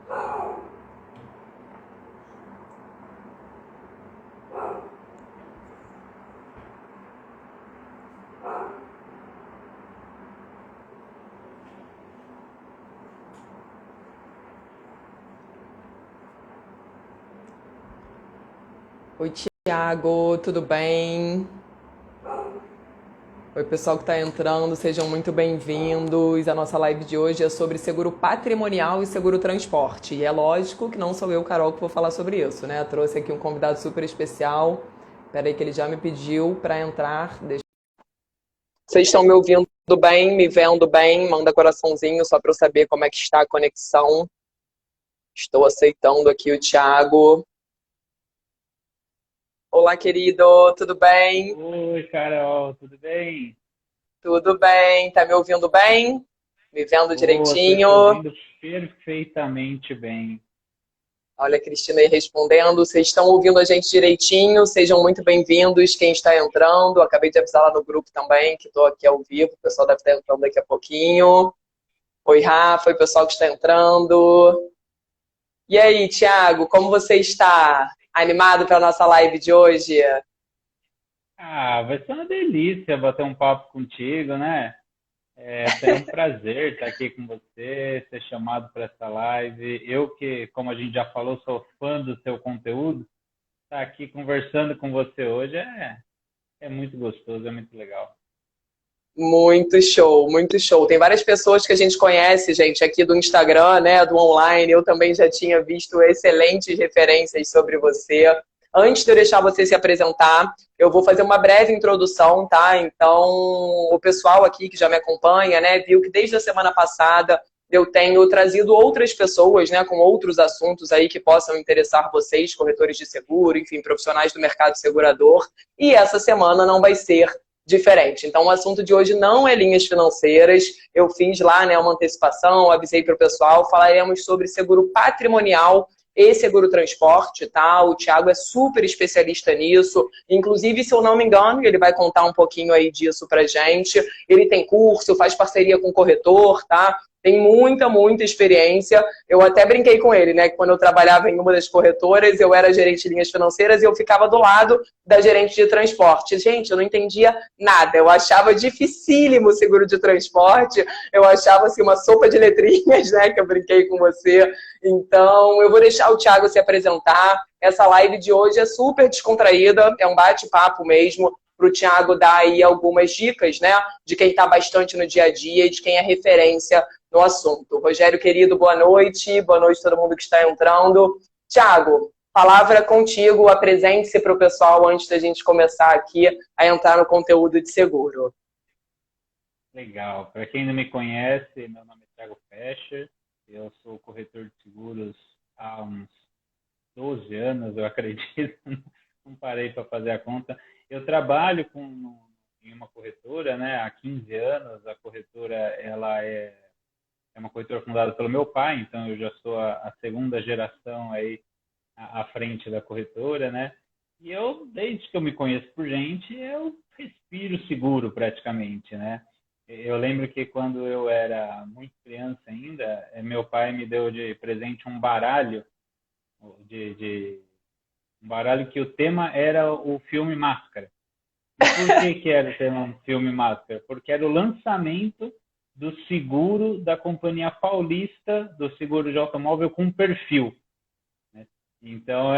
Oi, Tiago, tudo bem? Oi, pessoal que está entrando, sejam muito bem-vindos. A nossa live de hoje é sobre seguro patrimonial e seguro transporte. E é lógico que não sou eu, Carol, que vou falar sobre isso, né? Trouxe aqui um convidado super especial. Peraí que ele já me pediu para entrar. Vocês estão me ouvindo bem, me vendo bem? Manda coraçãozinho só para eu saber como é que está a conexão. Estou aceitando aqui o Tiago. Olá, querido, tudo bem? Oi, Carol, tudo bem? Tudo bem, tá me ouvindo bem? Me vendo Estou te direitinho? ouvindo perfeitamente bem. Olha a Cristina aí respondendo. Vocês estão ouvindo a gente direitinho? Sejam muito bem-vindos. Quem está entrando, acabei de avisar lá no grupo também que estou aqui ao vivo. O pessoal deve estar entrando daqui a pouquinho. Oi, Rafa, oi, pessoal que está entrando. E aí, Thiago, como você está? Animado para a nossa live de hoje? Vai ser uma delícia bater um papo contigo, né? É um prazer estar aqui com você, ser chamado para essa live. Eu que, como a gente já falou, sou fã do seu conteúdo, estar aqui conversando com você hoje é muito gostoso, é muito legal. Muito show, muito show. Tem várias pessoas que a gente conhece, gente, aqui do Instagram, né, do online. Eu também já tinha visto excelentes referências sobre você. Antes de eu deixar você se apresentar, eu vou fazer uma breve introdução, tá? Então, o pessoal aqui que já me acompanha, né, viu que desde a semana passada eu tenho trazido outras pessoas, né, com outros assuntos aí que possam interessar vocês, corretores de seguro, enfim, profissionais do mercado segurador. E essa semana não vai ser diferente. Então, o assunto de hoje não é linhas financeiras. Eu fiz lá, né, uma antecipação, avisei para o pessoal. Falaremos sobre seguro patrimonial e seguro transporte, tá? O Thiago é super especialista nisso. Inclusive, se eu não me engano, ele vai contar um pouquinho aí disso pra gente. Ele tem curso, faz parceria com o corretor, tá? Tem muita, muita experiência. Eu até brinquei com ele, né? Que quando eu trabalhava em uma das corretoras, eu era gerente de linhas financeiras e eu ficava do lado da gerente de transporte. Gente, eu não entendia nada. Eu achava dificílimo o seguro de transporte. Eu achava assim uma sopa de letrinhas, né? Que eu brinquei com você. Então, eu vou deixar o Thiago se apresentar. Essa live de hoje é super descontraída, é um bate-papo mesmo para o Thiago dar aí algumas dicas, né? De quem está bastante no dia a dia e de quem é referência no assunto. Rogério, querido, boa noite. Boa noite a todo mundo que está entrando. Thiago, palavra contigo. Apresente-se para o pessoal antes da gente começar aqui a entrar no conteúdo de seguro. Legal. Para quem não me conhece, meu nome é Thiago Pescher. Eu sou corretor de seguros há uns 12 anos, eu acredito. Não parei para fazer a conta. Eu trabalho em uma corretora, né, há 15 anos. A corretora é uma corretora fundada pelo meu pai, então eu já sou a segunda geração aí à frente da corretora, né? E eu, desde que eu me conheço por gente, eu respiro seguro praticamente, né? Eu lembro que quando eu era muito criança ainda, meu pai me deu de presente um baralho de um baralho que o tema era o filme Máscara. E por que era o tema filme Máscara? Porque era o lançamento do seguro da Companhia Paulista do seguro de automóvel com perfil, né? Então,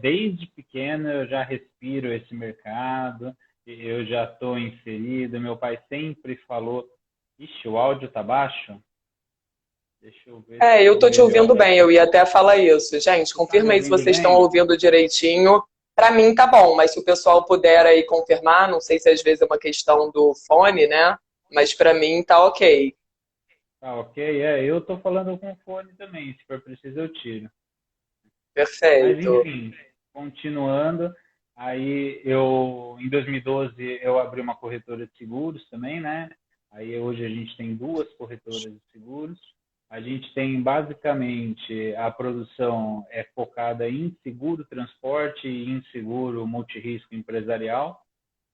desde pequeno eu já respiro esse mercado, eu já estou inserido. Meu pai sempre falou: Ixi, o áudio tá baixo? Deixa eu ver se Eu está tô te ouvindo melhor bem, aqui. eu ia até falar isso. Gente, Você está me confirma aí se ouvindo vocês estão bem? ouvindo direitinho. Para mim tá bom, mas se o pessoal puder aí confirmar, não sei se às vezes é uma questão do fone, né? Mas para mim tá ok. Tá ok? Eu estou falando com fone também, se for preciso eu tiro. Mas Perfeito. enfim, continuando, em 2012 eu abri uma corretora de seguros também, né? Aí hoje a gente tem duas corretoras de seguros. A gente tem basicamente a produção é focada em seguro transporte e em seguro multirrisco empresarial.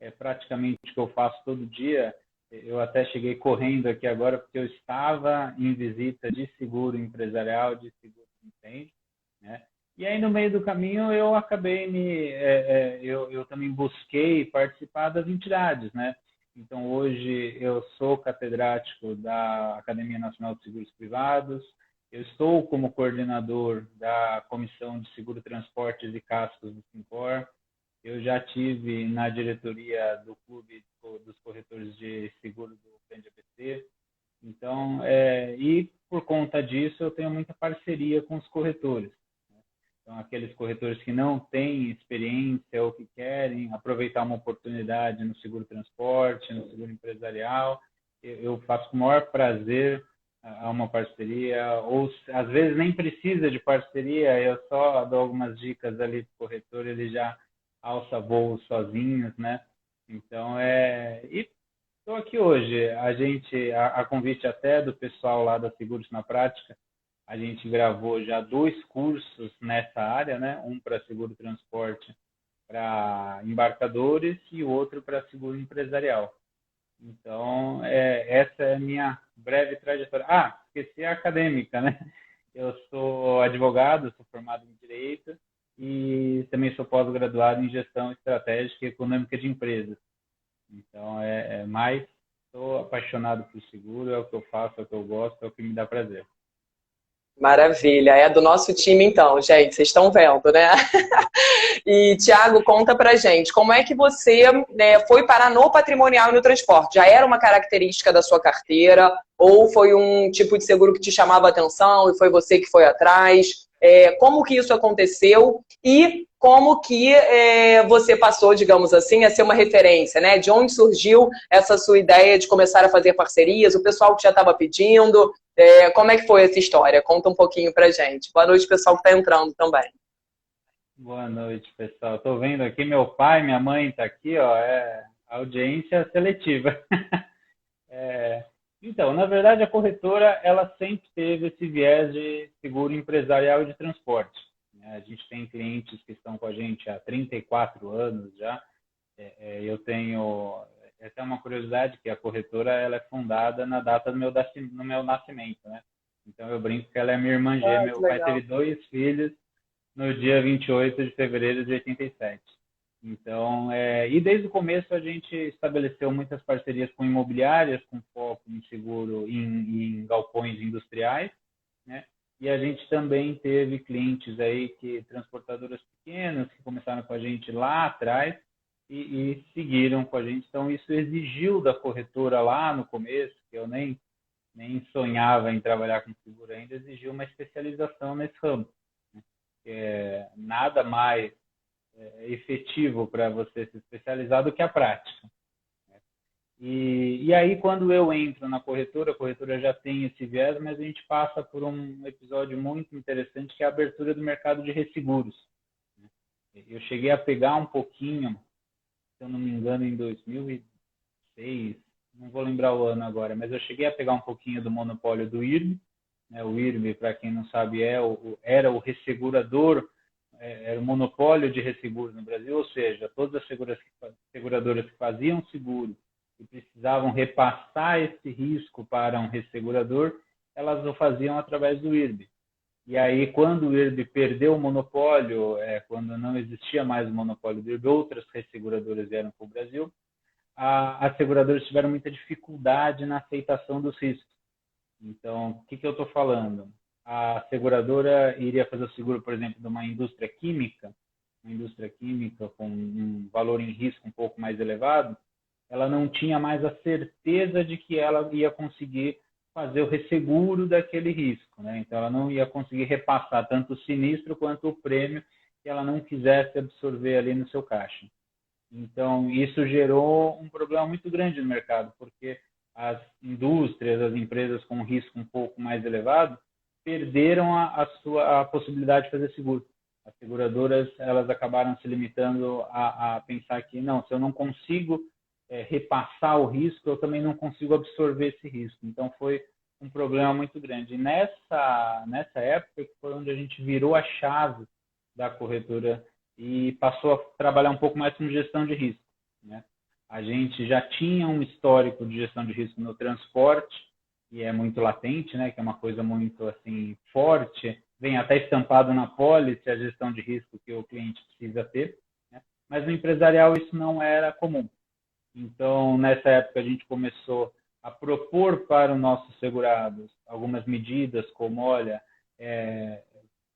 É praticamente o que eu faço todo dia. Eu até cheguei correndo aqui agora porque eu estava em visita de seguro empresarial, de seguro. entende? Né? E aí, no meio do caminho, eu acabei eu também busquei participar das entidades, né? Então, hoje, eu sou catedrático da Academia Nacional de Seguros Privados, eu estou como coordenador da Comissão de Seguro, Transportes e Cascos do Sincor, eu já tive na diretoria do Clube dos Corretores de Seguro do Grande ABC. Então, e por conta disso, eu tenho muita parceria com os corretores. Então, aqueles corretores que não têm experiência ou que querem aproveitar uma oportunidade no seguro transporte, no seguro empresarial, eu faço com o maior prazer uma parceria, ou às vezes nem precisa de parceria, eu só dou algumas dicas ali para o corretor, ele já alça voos sozinhos, né? Então, e estou aqui hoje, a convite até do pessoal lá da Seguros na Prática, a gente gravou já 2 cursos nessa área, né? Um para seguro transporte para embarcadores e o outro para seguro empresarial. Então, essa é a minha breve trajetória. Ah, esqueci a acadêmica, né? Eu sou advogado, sou formado em Direito e também sou pós-graduado em Gestão Estratégica e Econômica de Empresas. Então, mais sou apaixonado por seguro, é o que eu faço, é o que eu gosto, é o que me dá prazer. Maravilha, é do nosso time então, gente, vocês estão vendo, né? E, Tiago, conta pra gente, como é que você, né, foi parar no patrimonial e no transporte? Já era uma característica da sua carteira? Ou foi um tipo de seguro que te chamava a atenção e foi você que foi atrás? Como que isso aconteceu? E como que você passou, digamos assim, a ser uma referência, né? De onde surgiu essa sua ideia de começar a fazer parcerias? O pessoal que já estava pedindo? Como é que foi essa história? Conta um pouquinho pra gente. Boa noite, pessoal que está entrando também. Boa noite, pessoal. Estou vendo aqui meu pai, minha mãe está aqui, ó, audiência seletiva. Então, na verdade, a corretora ela sempre teve esse viés de seguro empresarial e de transporte. A gente tem clientes que estão com a gente há 34 anos já. Eu tenho essa é uma curiosidade que a corretora ela é fundada na data do meu nascimento, né? Então eu brinco que ela é minha irmã gêmea. Que Meu pai legal. teve 2 filhos no dia 28 de fevereiro de 87. Então, e desde o começo a gente estabeleceu muitas parcerias com imobiliárias, com foco em seguro em galpões industriais, né? E a gente também teve clientes aí transportadoras pequenas que começaram com a gente lá atrás e seguiram com a gente. Então, isso exigiu da corretora lá no começo, que eu nem sonhava em trabalhar com seguro ainda, exigiu uma especialização nesse ramo. Nada mais efetivo para você se especializar do que a prática. E aí, quando eu entro na corretora, a corretora já tem esse viés, mas a gente passa por um episódio muito interessante, que é a abertura do mercado de resseguros. Eu cheguei a pegar um pouquinho, se eu não me engano, em 2006, não vou lembrar o ano agora, mas eu cheguei a pegar um pouquinho do monopólio do IRB. O IRB, para quem não sabe, era o ressegurador, era o monopólio de resseguros no Brasil, ou seja, todas as seguradoras que faziam seguro e precisavam repassar esse risco para um ressegurador, elas o faziam através do IRB. E aí, quando o IRB perdeu o monopólio, quando não existia mais o monopólio do IRB, outras resseguradoras vieram para o Brasil, as seguradoras tiveram muita dificuldade na aceitação dos riscos. Então, o que eu estou falando? A seguradora iria fazer o seguro, por exemplo, de uma indústria química com um valor em risco um pouco mais elevado, ela não tinha mais a certeza de que ela ia conseguir fazer o resseguro daquele risco, né? Então, ela não ia conseguir repassar tanto o sinistro quanto o prêmio que ela não quisesse absorver ali no seu caixa. Então, isso gerou um problema muito grande no mercado, porque as indústrias, as empresas com risco um pouco mais elevado, perderam a possibilidade de fazer seguro. As seguradoras, elas acabaram se limitando a pensar que, não, se eu não consigo repassar o risco, eu também não consigo absorver esse risco. Então, foi um problema muito grande. E nessa época, que foi onde a gente virou a chave da corretora e passou a trabalhar um pouco mais com gestão de risco, né? A gente já tinha um histórico de gestão de risco no transporte, e é muito latente, né? Que é uma coisa muito assim forte vem até estampado na pólice a gestão de risco que o cliente precisa ter, né? Mas no empresarial isso não era comum. Então, nessa época, a gente começou a propor para os nossos segurados algumas medidas, como, olha,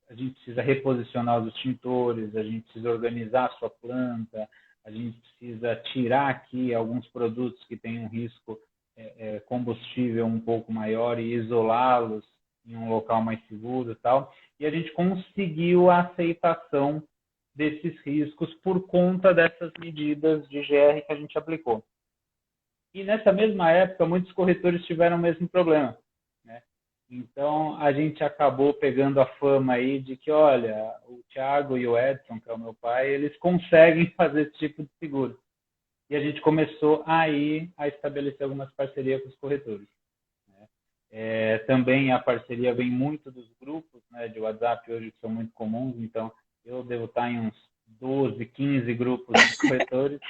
a gente precisa reposicionar os extintores, a gente precisa organizar a sua planta, a gente precisa tirar aqui alguns produtos que têm um risco combustível um pouco maior e isolá-los em um local mais seguro e tal. E a gente conseguiu a aceitação desses riscos por conta dessas medidas de GR que a gente aplicou. E nessa mesma época, muitos corretores tiveram o mesmo problema, né? Então, a gente acabou pegando a fama aí de que, olha, o Thiago e o Edson, que é o meu pai, eles conseguem fazer esse tipo de seguro. E a gente começou aí a estabelecer algumas parcerias com os corretores, né? Também a parceria vem muito dos grupos, né, de WhatsApp hoje, que são muito comuns. Então, eu devo estar em uns 12, 15 grupos de corretores.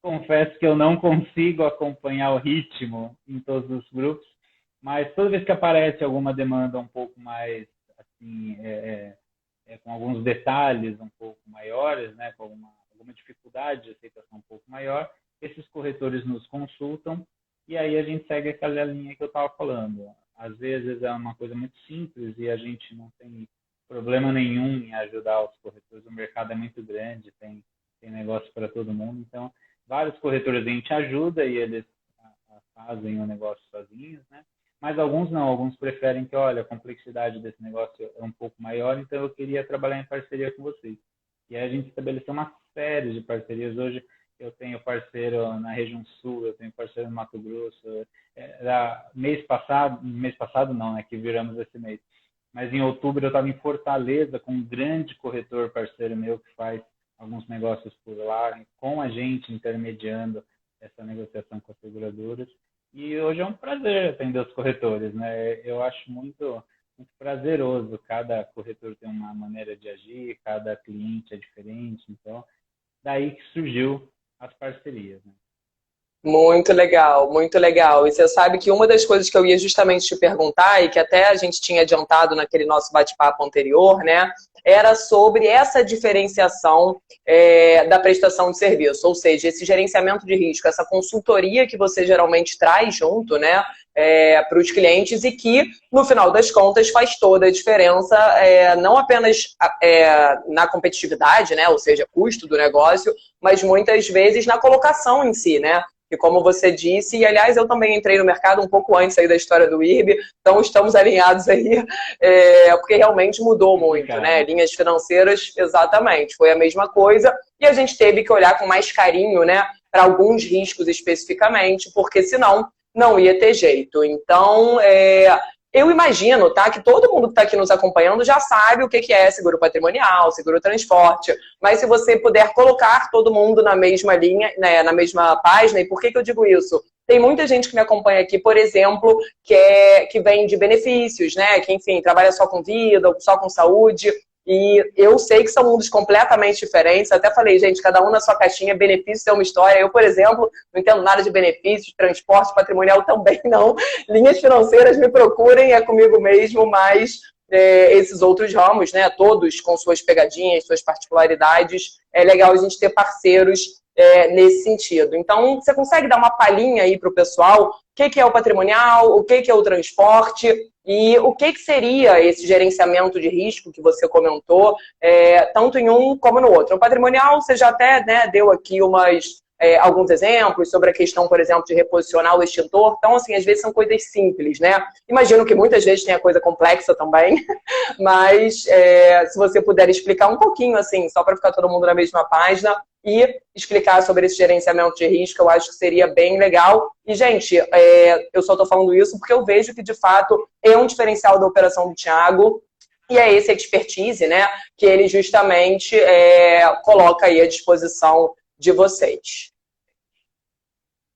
Confesso que eu não consigo acompanhar o ritmo em todos os grupos, mas toda vez que aparece alguma demanda um pouco mais, assim, com alguns detalhes um pouco maiores, né, com alguma dificuldade de aceitação um pouco maior, esses corretores nos consultam e aí a gente segue aquela linha que eu estava falando. Às vezes é uma coisa muito simples e a gente não tem problema nenhum em ajudar os corretores. O mercado é muito grande, tem negócio para todo mundo, então vários corretores a gente ajuda e eles fazem o negócio sozinhos, né? Mas alguns não, alguns preferem que, olha, a complexidade desse negócio é um pouco maior, então eu queria trabalhar em parceria com vocês. E aí a gente estabeleceu uma série de parcerias. Hoje eu tenho parceiro na região sul, eu tenho parceiro no Mato Grosso. Mês passado não, né, que viramos esse mês. Mas em outubro eu estava em Fortaleza com um grande corretor parceiro meu que faz alguns negócios por lá, com a gente intermediando essa negociação com as seguradoras. E hoje é um prazer atender os corretores, né? Eu acho muito prazeroso. Cada corretor tem uma maneira de agir, cada cliente é diferente. Então, daí que surgiu as parcerias, né? Muito legal, muito legal. E você sabe que uma das coisas que eu ia justamente te perguntar, e que até a gente tinha adiantado naquele nosso bate-papo anterior, né, era sobre essa diferenciação da prestação de serviço, ou seja, esse gerenciamento de risco, essa consultoria que você geralmente traz junto, né, para os clientes e que, no final das contas, faz toda a diferença, não apenas na competitividade, né, ou seja, custo do negócio, mas muitas vezes na colocação em si, né? E como você disse, e aliás, eu também entrei no mercado um pouco antes aí da história do IRB, então estamos alinhados aí, porque realmente mudou muito, né? Linhas financeiras, exatamente, foi a mesma coisa, e a gente teve que olhar com mais carinho, né, para alguns riscos especificamente, porque senão não ia ter jeito. Então, eu imagino, tá, que todo mundo que está aqui nos acompanhando já sabe o que é seguro patrimonial, seguro transporte, mas se você puder colocar todo mundo na mesma linha, né, na mesma página, e por que eu digo isso? Tem muita gente que me acompanha aqui, por exemplo, que vem de benefícios, né, que, enfim, trabalha só com vida, só com saúde, e eu sei que são mundos completamente diferentes. Até falei, gente, cada um na sua caixinha, benefício é uma história. Eu, por exemplo, não entendo nada de benefícios, transporte patrimonial também não. Linhas financeiras me procurem, é comigo mesmo, mas esses outros ramos, né, todos com suas pegadinhas, suas particularidades, é legal a gente ter parceiros nesse sentido. Então, você consegue dar uma palhinha aí para o pessoal o que é o patrimonial, o que é o transporte e o que seria esse gerenciamento de risco que você comentou, tanto em um como no outro. O patrimonial, você já até, né, deu aqui alguns exemplos sobre a questão, por exemplo, de reposicionar o extintor. Então, assim, às vezes são coisas simples, né? Imagino que muitas vezes tenha coisa complexa também, mas se você puder explicar um pouquinho, assim, só para ficar todo mundo na mesma página e explicar sobre esse gerenciamento de risco, eu acho que seria bem legal. E, gente, eu só estou falando isso porque eu vejo que, de fato, é um diferencial da operação do Thiago, e é esse expertise, né, que ele justamente coloca aí à disposição de vocês.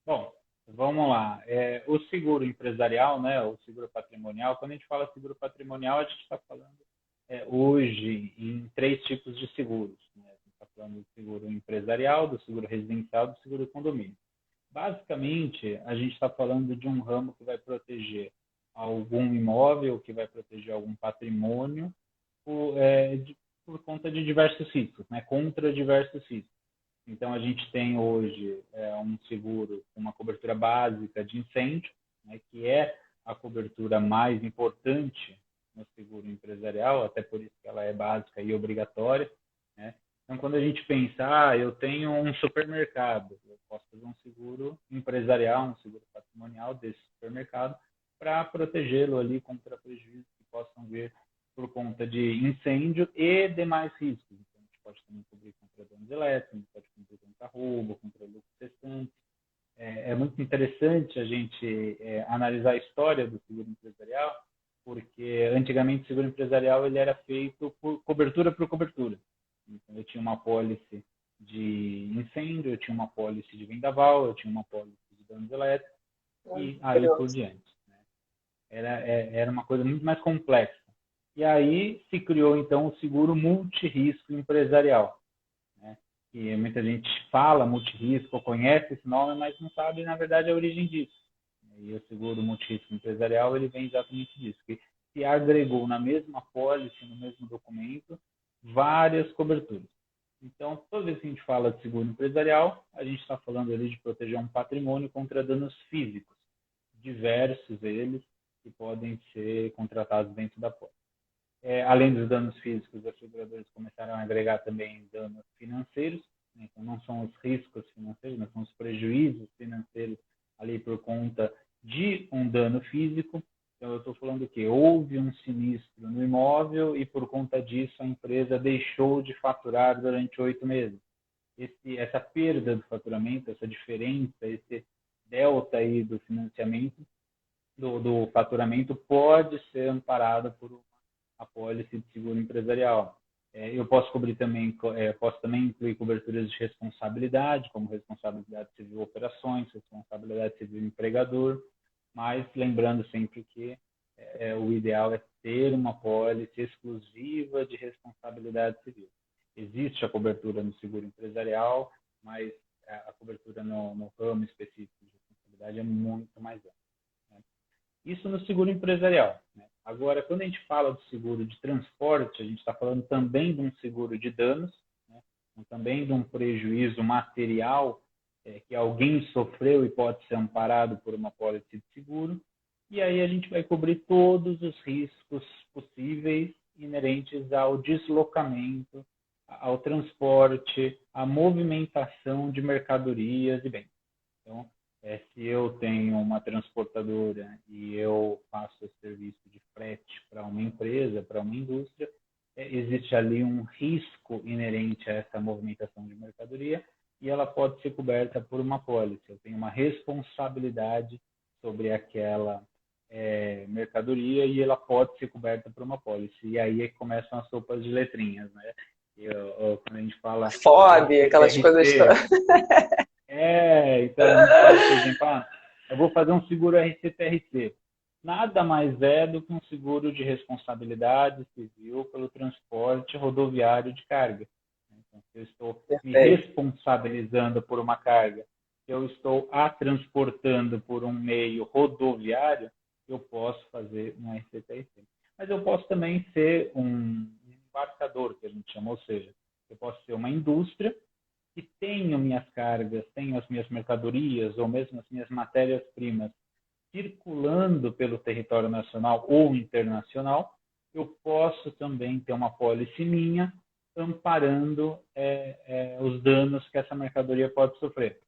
Bom, vamos lá. O seguro empresarial, né, o seguro patrimonial, quando a gente fala seguro patrimonial, a gente está falando hoje em três tipos de seguros, né? A gente está falando do seguro empresarial, do seguro residencial, do seguro condomínio. Basicamente, a gente está falando de um ramo que vai proteger algum imóvel, que vai proteger algum patrimônio, por conta de diversos riscos, né? Contra diversos riscos. Então, a gente tem hoje um seguro com uma cobertura básica de incêndio, né, que é a cobertura mais importante no seguro empresarial, até por isso que ela é básica e obrigatória, né? Então, quando a gente pensa, eu tenho um supermercado, eu posso fazer um seguro empresarial, um seguro patrimonial desse supermercado, para protegê-lo ali contra prejuízos que possam vir por conta de incêndio e demais riscos. Então, a gente pode também cobrir contra danos elétricos, pode cobrir contra roubo, contra lucro cessante. É muito interessante a gente analisar a história do seguro empresarial, porque antigamente o seguro empresarial ele era feito por cobertura. Então, eu tinha uma apólice de incêndio, eu tinha uma apólice de vendaval, eu tinha uma apólice de danos elétricos e aí por diante, né? Era uma coisa muito mais complexa. E aí se criou, então, o seguro multirrisco empresarial, né? E muita gente fala multirrisco, conhece esse nome, mas não sabe, na verdade, a origem disso. E o seguro multirrisco empresarial, ele vem exatamente disso, que se agregou na mesma apólice, no mesmo documento, várias coberturas. Então, toda vez que a gente fala de seguro empresarial, a gente está falando ali de proteger um patrimônio contra danos físicos, diversos eles, que podem ser contratados dentro da pólice. Além dos danos físicos, as seguradoras começaram a agregar também danos financeiros, né? Então não são os riscos financeiros, mas são os prejuízos financeiros ali por conta de um dano físico. Então eu estou falando que houve um sinistro no imóvel e por conta disso a empresa deixou de faturar durante 8 meses. Essa perda do faturamento, essa diferença, esse delta aí do financiamento, do faturamento pode ser amparado por apólice de seguro empresarial. Eu posso cobrir também, posso também incluir coberturas de responsabilidade, como responsabilidade civil operações, responsabilidade civil empregador, mas lembrando sempre que o ideal é ter uma apólice exclusiva de responsabilidade civil. Existe a cobertura no seguro empresarial, mas a cobertura no ramo específico de responsabilidade é muito mais ampla, né? Isso no seguro empresarial, né? Agora, quando a gente fala do seguro de transporte, a gente está falando também de um seguro de danos, né? Também de um prejuízo material que alguém sofreu e pode ser amparado por uma apólice de seguro. E aí a gente vai cobrir todos os riscos possíveis inerentes ao deslocamento, ao transporte, à movimentação de mercadorias e bens. Então, se eu tenho uma transportadora e eu faço esse serviço de frete para uma empresa, para uma indústria, existe ali um risco inerente a essa movimentação de mercadoria e ela pode ser coberta por uma apólice. Eu tenho uma responsabilidade sobre aquela mercadoria e ela pode ser coberta por uma apólice. E aí é que começam as sopas de letrinhas, né? Quando a gente fala FOB, aquelas coisas todas. Então a gente fala, por exemplo, eu vou fazer um seguro RCTRC. Nada mais é do que um seguro de responsabilidade civil pelo transporte rodoviário de carga. Então, se eu estou me responsabilizando por uma carga, se eu estou a transportando por um meio rodoviário, eu posso fazer um RCTRC. Mas eu posso também ser um embarcador, que a gente chama, ou seja, eu posso ser uma indústria que tenho minhas cargas, tenho as minhas mercadorias ou mesmo as minhas matérias-primas circulando pelo território nacional ou internacional, eu posso também ter uma apólice minha amparando os danos que essa mercadoria pode sofrer.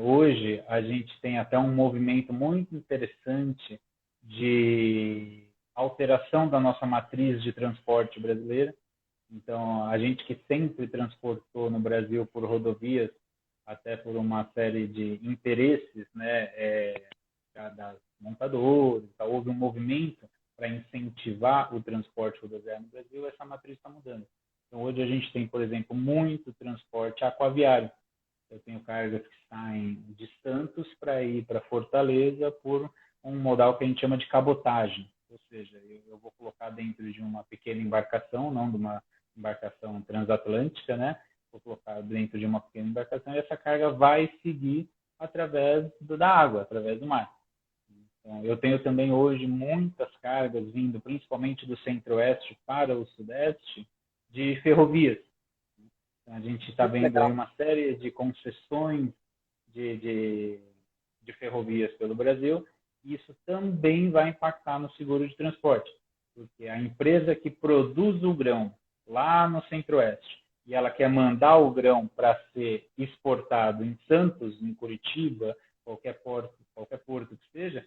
Hoje, a gente tem até um movimento muito interessante de alteração da nossa matriz de transporte brasileira. Então, a gente que sempre transportou no Brasil por rodovias, até por uma série de interesses, né, das montadoras, houve um movimento para incentivar o transporte rodoviário no Brasil, essa matriz está mudando. Então, hoje a gente tem, por exemplo, muito transporte aquaviário. Eu tenho cargas que saem de Santos para ir para Fortaleza por um modal que a gente chama de cabotagem. Ou seja, eu vou colocar dentro de uma pequena embarcação, não de uma embarcação transatlântica, né? Vou colocar dentro de uma pequena embarcação e essa carga vai seguir através da água, através do mar. Então, eu tenho também hoje muitas cargas vindo, principalmente do centro-oeste para o sudeste, de ferrovias. Então, a gente está vendo aí Legal. uma série de concessões de, de, de ferrovias pelo Brasil, e isso também vai impactar no seguro de transporte, porque a empresa que produz o grão lá no centro-oeste e ela quer mandar o grão para ser exportado em Santos, em Curitiba, qualquer porto que seja,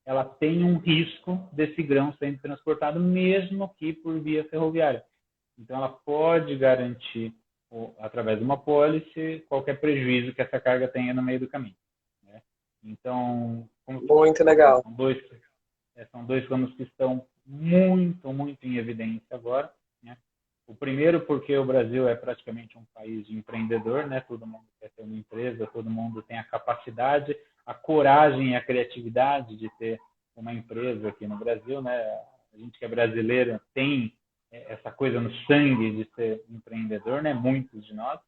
ela tem um risco desse grão sendo transportado, mesmo que por via ferroviária. Então, ela pode garantir, através de uma pólice, qualquer prejuízo que essa carga tenha no meio do caminho, né? Então, como Muito legal. são dois ramos que estão muito, muito em evidência agora, né? O primeiro porque o Brasil é praticamente um país de empreendedor, né? Todo mundo quer ter uma empresa, todo mundo tem a capacidade, a coragem e a criatividade de ter uma empresa aqui no Brasil, né? A gente que é brasileiro tem essa coisa no sangue de ser empreendedor, né? Muitos de nós.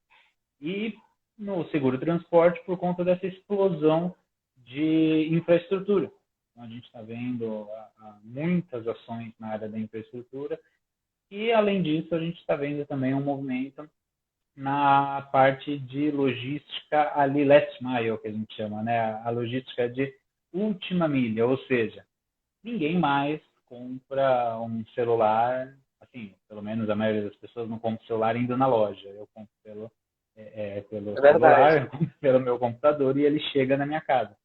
E no seguro transporte por conta dessa explosão de infraestrutura. Então, a gente está vendo muitas ações na área da infraestrutura e, além disso, a gente está vendo também um movimento na parte de logística ali last mile, que a gente chama, né? A logística de última milha, ou seja, ninguém mais compra um celular, assim, pelo menos a maioria das pessoas não compra celular indo na loja. Eu compro pelo É verdade. celular, pelo meu computador e ele chega na minha casa.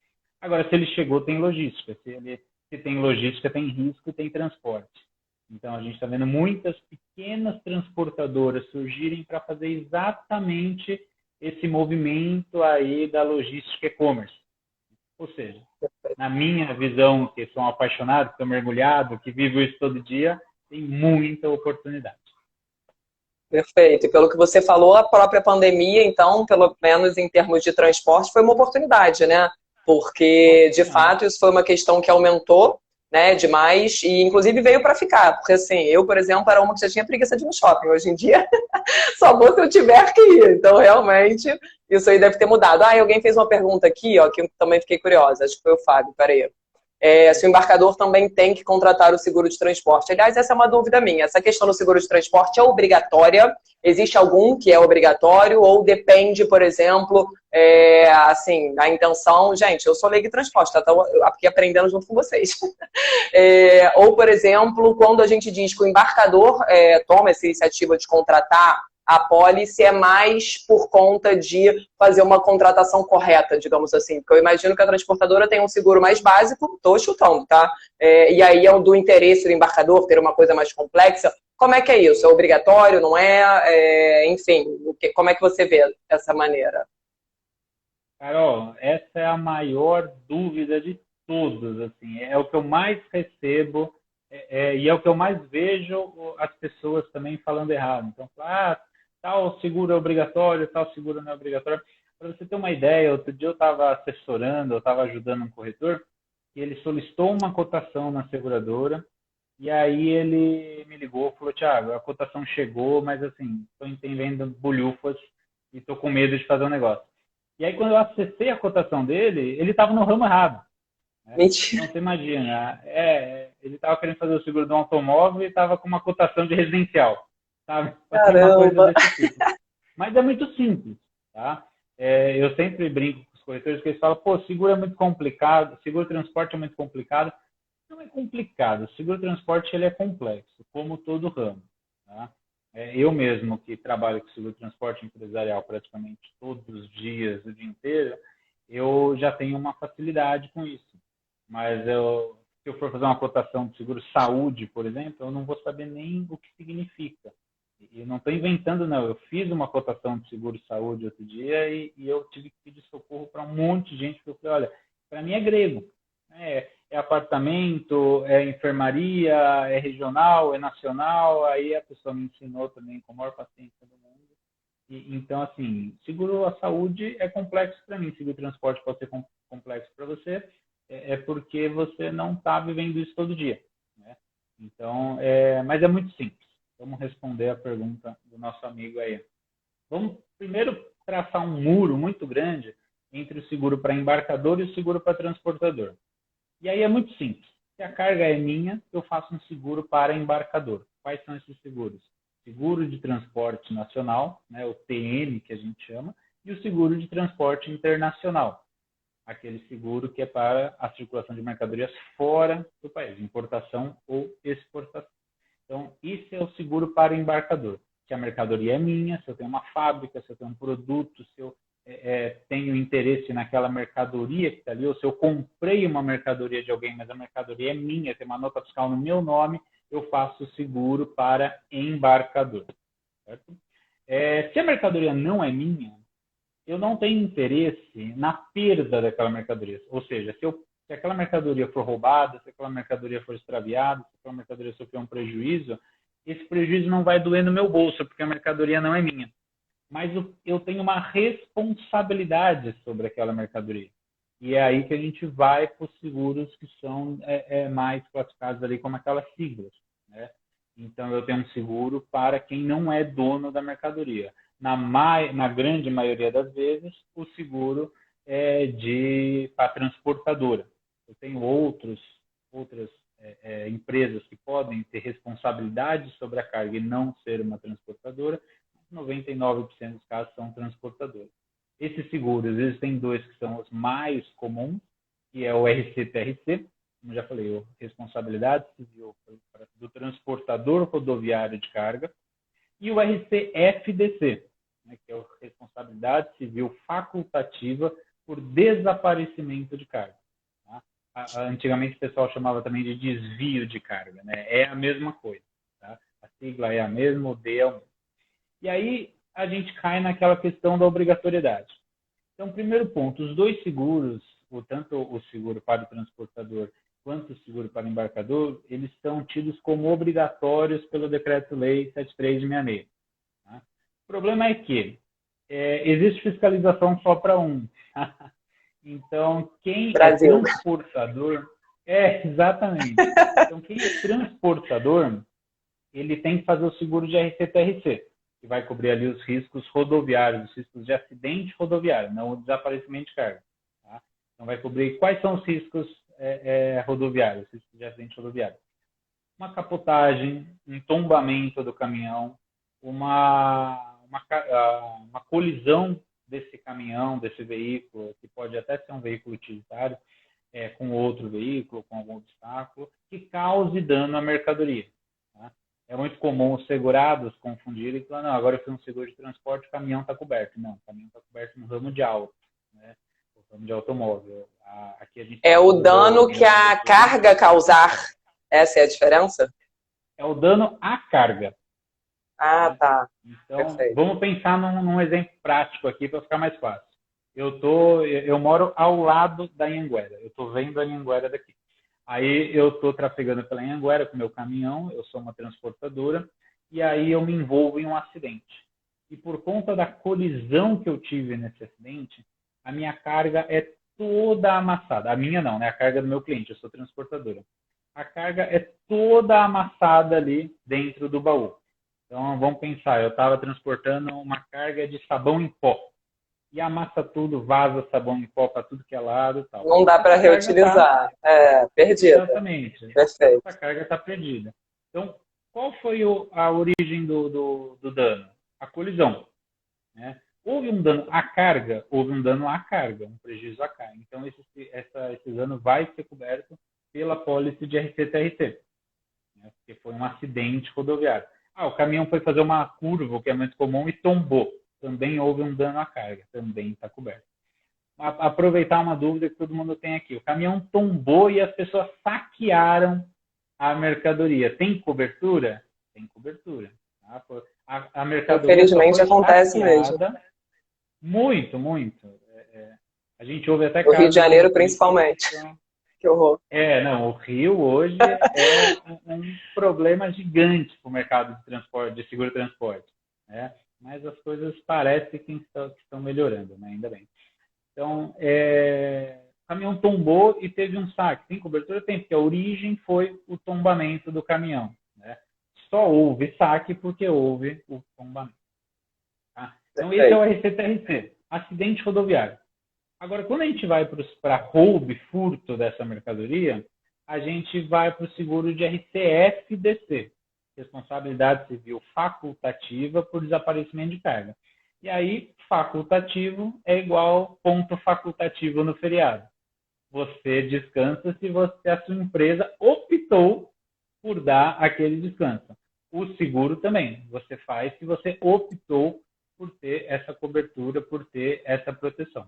Agora, se ele chegou, tem logística. Se tem logística, tem risco e tem transporte. Então, a gente está vendo muitas pequenas transportadoras surgirem para fazer exatamente esse movimento aí da logística e-commerce. Ou seja, na minha visão, que sou um apaixonado, que sou mergulhado, que vivo isso todo dia, tem muita oportunidade. Perfeito. E pelo que você falou, a própria pandemia, então, pelo menos em termos de transporte, foi uma oportunidade, né? Porque, de Demais. fato, isso foi uma questão que aumentou, né, demais, e inclusive veio para ficar. Porque, assim, eu, por exemplo, era uma que já tinha preguiça de ir no shopping. Hoje em dia, só vou se eu tiver que ir. Então, realmente, isso aí deve ter mudado. Ah, e alguém fez uma pergunta aqui, ó, que eu também fiquei curiosa. Acho que foi o Fábio, peraí. Se o embarcador também tem que contratar o seguro de transporte. Aliás, essa é uma dúvida minha. Essa questão do seguro de transporte é obrigatória? Existe algum que é obrigatório? Ou depende, por exemplo, assim, a intenção... Gente, eu sou leiga em transporte, tá? Estou aqui aprendendo junto com vocês. Ou, por exemplo, quando a gente diz que o embarcador toma essa iniciativa de contratar a pólice, é mais por conta de fazer uma contratação correta, digamos assim. Porque eu imagino que a transportadora tem um seguro mais básico, estou chutando, tá? E aí é o do interesse do embarcador ter uma coisa mais complexa. Como é que é isso? É obrigatório, não é? Enfim, como é que você vê dessa maneira? Carol, essa é a maior dúvida de todos, assim, é o que eu mais recebo e é o que eu mais vejo as pessoas também falando errado. Então, tal seguro é obrigatório, tal seguro não é obrigatório. Para você ter uma ideia, outro dia eu estava assessorando, eu estava ajudando um corretor e ele solicitou uma cotação na seguradora e aí ele me ligou e falou, Thiago, a cotação chegou, mas assim, estou entendendo bolhufas e estou com medo de fazer um negócio. E aí, quando eu acessei a cotação dele, ele estava no ramo errado, né? Mentira. Então, você imagina, ele estava querendo fazer o seguro de um automóvel e estava com uma cotação de residencial, sabe? Uma coisa Caramba. desse tipo. Mas é muito simples, tá? Eu sempre brinco com os corretores que eles falam, pô, seguro é muito complicado, seguro transporte é muito complicado. Não é complicado, o seguro transporte ele é complexo, como todo ramo, tá? Eu mesmo, que trabalho com seguro transporte empresarial praticamente todos os dias, o dia inteiro, eu já tenho uma facilidade com isso. Mas se eu for fazer uma cotação de seguro saúde, por exemplo, eu não vou saber nem o que significa. E eu não estou inventando, não. Eu fiz uma cotação de seguro saúde outro dia e eu tive que pedir socorro para um monte de gente, porque eu falei, olha, para mim é grego. É apartamento, é enfermaria, é regional, é nacional. Aí a pessoa me ensinou também com a maior paciência do mundo. Então, assim, seguro a saúde é complexo para mim. Seguro transporte pode ser complexo para você. É porque você não está vivendo isso todo dia, né? Então, mas é muito simples. Vamos responder a pergunta do nosso amigo aí. Vamos primeiro traçar um muro muito grande entre o seguro para embarcador e o seguro para transportador. E aí é muito simples. Se a carga é minha, eu faço um seguro para embarcador. Quais são esses seguros? Seguro de transporte nacional, né, o TN que a gente chama, e o seguro de transporte internacional, aquele seguro que é para a circulação de mercadorias fora do país, importação ou exportação. Então, isso é o seguro para o embarcador. Se a mercadoria é minha, se eu tenho uma fábrica, se eu tenho um produto, se eu tenho interesse naquela mercadoria que está ali, ou se eu comprei uma mercadoria de alguém, mas a mercadoria é minha, tem uma nota fiscal no meu nome, eu faço o seguro para embarcador. Certo? Se a mercadoria não é minha, eu não tenho interesse na perda daquela mercadoria. Ou seja, se aquela mercadoria for roubada, se aquela mercadoria for extraviada, se aquela mercadoria sofrer um prejuízo, esse prejuízo não vai doer no meu bolso, porque a mercadoria não é minha. Mas eu tenho uma responsabilidade sobre aquela mercadoria. E é aí que a gente vai para os seguros que são mais classificados ali como aquelas siglas. Né? Então, eu tenho um seguro para quem não é dono da mercadoria. Na grande maioria das vezes, o seguro é para transportadora. Eu tenho outras empresas que podem ter responsabilidade sobre a carga e não ser uma transportadora. 99% dos casos são transportadoras. Esses seguros, existem dois que são os mais comuns, que é o RCTRC, como já falei, responsabilidade civil do transportador rodoviário de carga, e o RCFDC, né, que é a responsabilidade civil facultativa por desaparecimento de carga. Tá? Antigamente o pessoal chamava também de desvio de carga, né? É a mesma coisa. Tá? A sigla é a mesma, o D é o mesmo. E aí a gente cai naquela questão da obrigatoriedade. Então, primeiro ponto, os dois seguros, tanto o seguro para o transportador quanto o seguro para o embarcador, eles são tidos como obrigatórios pelo Decreto-Lei 7366. Tá? O problema é que existe fiscalização só para um. Então, quem Brasil. é transportador... exatamente. Então, quem é transportador, ele tem que fazer o seguro de RCTRC, que vai cobrir ali os riscos rodoviários, os riscos de acidente rodoviário, não o desaparecimento de carga. Tá? Então, vai cobrir quais são os riscos rodoviários, riscos de acidente rodoviário. Uma capotagem, um tombamento do caminhão, uma colisão desse caminhão, desse veículo, que pode até ser um veículo utilitário, com outro veículo, com algum obstáculo, que cause dano à mercadoria. Tá? É muito comum os segurados confundirem e falar, não, agora eu fiz um seguro de transporte, o caminhão está coberto. Não, o caminhão está coberto no ramo de auto, né? O ramo de automóvel. Aqui a gente É o dano que a carga causar. Essa é a diferença? É o dano à carga. Ah, né? tá. Então, Perfeito. vamos pensar num exemplo prático aqui para ficar mais fácil. Eu moro ao lado da Anhanguera. Eu estou vendo a Anhanguera daqui. Aí eu estou trafegando pela Anhanguera com meu caminhão, eu sou uma transportadora, e aí eu me envolvo em um acidente. E por conta da colisão que eu tive nesse acidente, a minha carga é toda amassada. A minha não, né? A carga do meu cliente, eu sou transportadora. A carga é toda amassada ali dentro do baú. Então vamos pensar, eu estava transportando uma carga de sabão em pó. E amassa tudo, vaza sabão em pó para tudo que é lado e tal. Não dá para reutilizar. Perdida. Exatamente. Perfeito. Essa carga está perdida. Então, qual foi a origem do dano? A colisão. Né? Houve um dano à carga, houve um dano à carga, um prejuízo à carga. Então, esse dano vai ser coberto pela pólice de RCTRC, né? Porque foi um acidente rodoviário. O caminhão foi fazer uma curva, o que é muito comum, e tombou. Também houve um dano à carga, também está coberto. Aproveitar uma dúvida que todo mundo tem aqui. O caminhão tombou e as pessoas saquearam a mercadoria. Tem cobertura? Tem cobertura. Tá? A mercadoria Infelizmente só foi acontece mesmo. Muito, muito. A gente ouve até No Rio de Janeiro, principalmente. Que horror. Não, o Rio hoje é um problema gigante para o mercado de transporte, de seguro transporte. Né? Mas as coisas parecem que estão melhorando, né? Ainda bem. Então, o caminhão tombou e teve um saque. Tem cobertura? Tem, porque a origem foi o tombamento do caminhão. Né? Só houve saque porque houve o tombamento. Tá? Então, esse é o RCTRC, acidente rodoviário. Agora, quando a gente vai para roubo e furto dessa mercadoria, a gente vai para o seguro de RCF-DC, Responsabilidade Civil Facultativa por Desaparecimento de Carga. E aí, facultativo é igual ponto facultativo no feriado. Você descansa se a sua empresa optou por dar aquele descanso. O seguro também, você faz se você optou por ter essa cobertura, por ter essa proteção.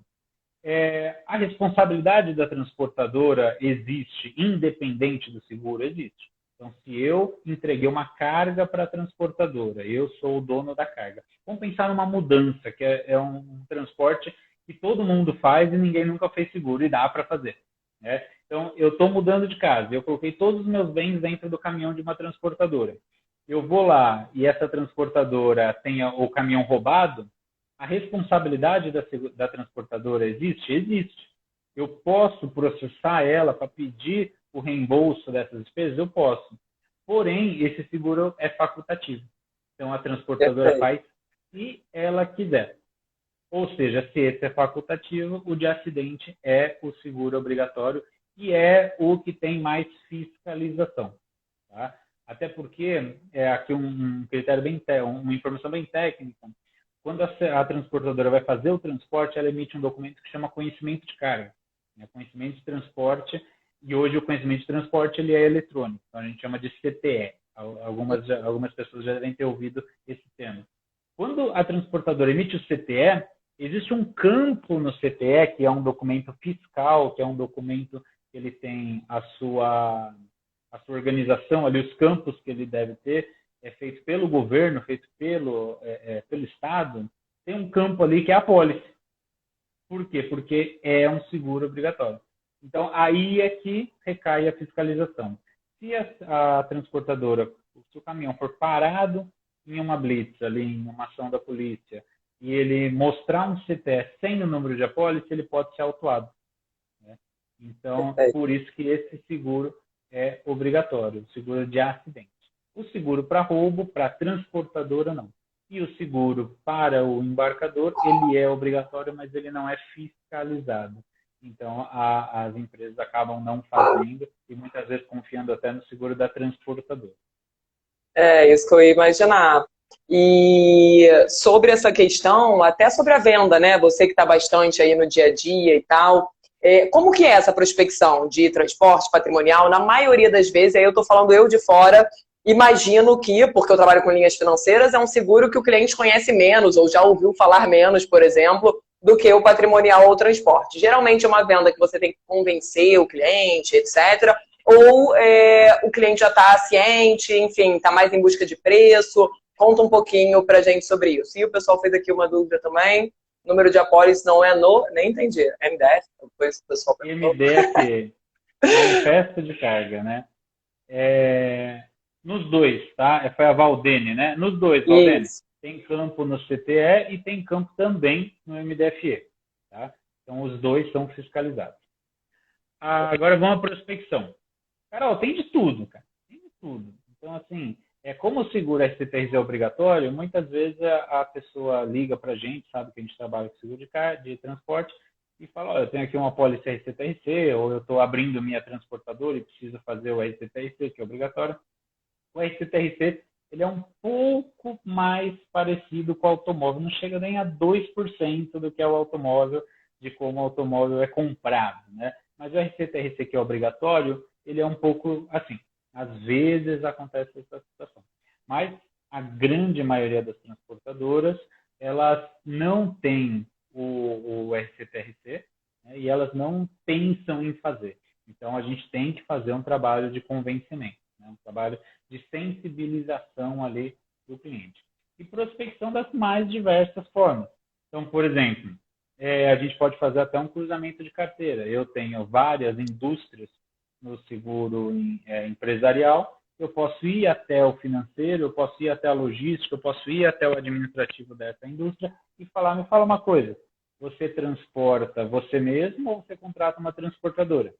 A responsabilidade da transportadora existe, independente do seguro, existe. Então, se eu entreguei uma carga para a transportadora, eu sou o dono da carga. Vamos pensar numa mudança, que é um transporte que todo mundo faz e ninguém nunca fez seguro, e dá para fazer. Né? Então, eu estou mudando de casa, eu coloquei todos os meus bens dentro do caminhão de uma transportadora. Eu vou lá e essa transportadora tenha o caminhão roubado, a responsabilidade da transportadora existe? Existe. Eu posso processar ela para pedir o reembolso dessas despesas? Eu posso. Porém, esse seguro é facultativo. Então, a transportadora faz se ela quiser. Ou seja, se esse é facultativo, o de acidente é o seguro obrigatório e é o que tem mais fiscalização. Tá? Até porque, aqui um critério uma informação bem técnica, quando a transportadora vai fazer o transporte, ela emite um documento que chama conhecimento de carga. Conhecimento de transporte, e hoje o conhecimento de transporte ele é eletrônico, então a gente chama de CTE. Algumas pessoas já devem ter ouvido esse termo. Quando a transportadora emite o CTE, existe um campo no CTE, que é um documento fiscal, que é um documento que ele tem a sua organização, ali os campos que ele deve ter, é feito pelo governo, feito pelo Estado, tem um campo ali que é a apólice. Por quê? Porque é um seguro obrigatório. Então, aí é que recai a fiscalização. Se a transportadora, se o caminhão for parado em uma blitz, ali em uma ação da polícia, e ele mostrar um CTE sem o número de apólice, ele pode ser autuado. Né? Então, por isso que esse seguro é obrigatório, o seguro de acidente. O seguro para roubo, para transportadora, não. E o seguro para o embarcador, ele é obrigatório, mas ele não é fiscalizado. Então, as empresas acabam não fazendo e muitas vezes confiando até no seguro da transportadora. É isso que eu ia imaginar. E sobre essa questão, até sobre a venda, né? Você que está bastante aí no dia a dia e tal, como que é essa prospecção de transporte patrimonial? Na maioria das vezes, aí eu estou falando eu de fora, imagino que, porque eu trabalho com linhas financeiras, é um seguro que o cliente conhece menos ou já ouviu falar menos, por exemplo, do que o patrimonial ou o transporte. Geralmente é uma venda que você tem que convencer o cliente, etc. Ou o cliente já está ciente, enfim, está mais em busca de preço. Conta um pouquinho pra gente sobre isso. E o pessoal fez aqui uma dúvida também. O número de apólice não é nem entendi. MDF? Depois o pessoal perguntou. MDF, Manifesto de Carga, né? Nos dois, tá? Foi a Valdene, né? Nos dois, Valdene. Isso. Tem campo no CTE e tem campo também no MDFE, tá? Então, os dois são fiscalizados. Agora, vamos à prospecção. Carol, tem de tudo, cara. Tem de tudo. Então, assim, como o seguro STRC é obrigatório, muitas vezes a pessoa liga para a gente, sabe que a gente trabalha com seguro de transporte, e fala, eu tenho aqui uma apólice RCTRC, ou eu estou abrindo minha transportadora e preciso fazer o RCTRC, que é obrigatório. O RCTRC, ele é um pouco mais parecido com o automóvel, não chega nem a 2% do que é o automóvel, de como o automóvel é comprado, né? Mas o RCTRC, que é obrigatório, ele é um pouco assim. Às vezes acontece essa situação. Mas a grande maioria das transportadoras, elas não têm o RCTRC, né, e elas não pensam em fazer. Então, a gente tem que fazer um trabalho de convencimento, né, um trabalho de sensibilização ali do cliente. E prospecção das mais diversas formas. Então, por exemplo, a gente pode fazer até um cruzamento de carteira. Eu tenho várias indústrias no seguro empresarial, eu posso ir até o financeiro, eu posso ir até a logística, eu posso ir até o administrativo dessa indústria e me fala uma coisa, você transporta você mesmo ou você contrata uma transportadora?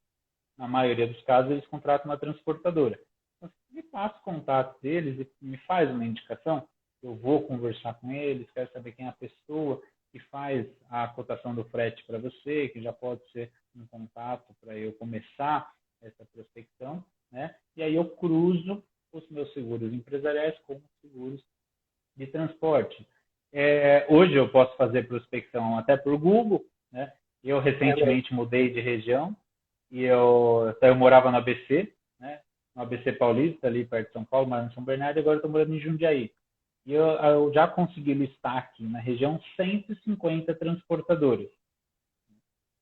Na maioria dos casos, eles contratam uma transportadora. Então, me passa o contato deles e me faz uma indicação, eu vou conversar com eles, quero saber quem é a pessoa, que faz a cotação do frete para você, que já pode ser um contato para eu começar essa prospecção, né? E aí eu cruzo os meus seguros empresariais com os seguros de transporte. Hoje eu posso fazer prospecção até por Google, né? Eu recentemente mudei de região e eu morava no ABC, né? No ABC Paulista, ali perto de São Paulo, mas em São Bernardo, e agora eu estou morando em Jundiaí. E eu já consegui listar aqui na região 150 transportadoras.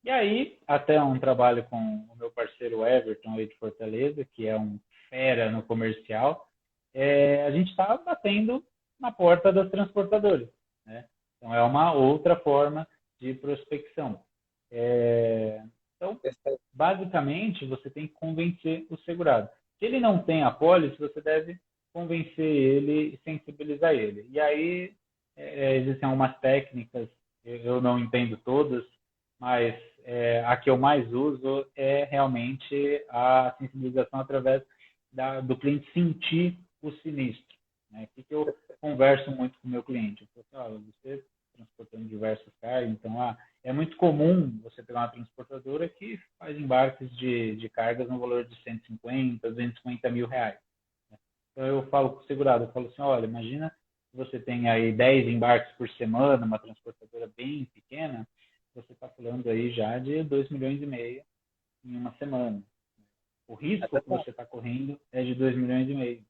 E aí, até um trabalho com o meu parceiro Everton, aí de Fortaleza, que é um fera no comercial, a gente está batendo na porta das transportadoras, né? Então, é uma outra forma de prospecção. Então, basicamente, você tem que convencer o segurado. Se ele não tem a pólice, você deve convencer ele e sensibilizar ele. E aí, existem algumas técnicas, eu não entendo todas, mas a que eu mais uso é realmente a sensibilização através do cliente sentir o sinistro, né? O que eu converso muito com o meu cliente? Eu falo, você transportando diversos cargas, então é muito comum você pegar uma transportadora que faz embarques de cargas no valor de 150, 250 mil reais. Então eu falo com o segurado, eu falo assim, olha, imagina que você tem aí 10 embarques por semana, uma transportadora bem pequena, você está falando aí já de 2 milhões e meio em uma semana. O risco que você está correndo é de 2 milhões e meio.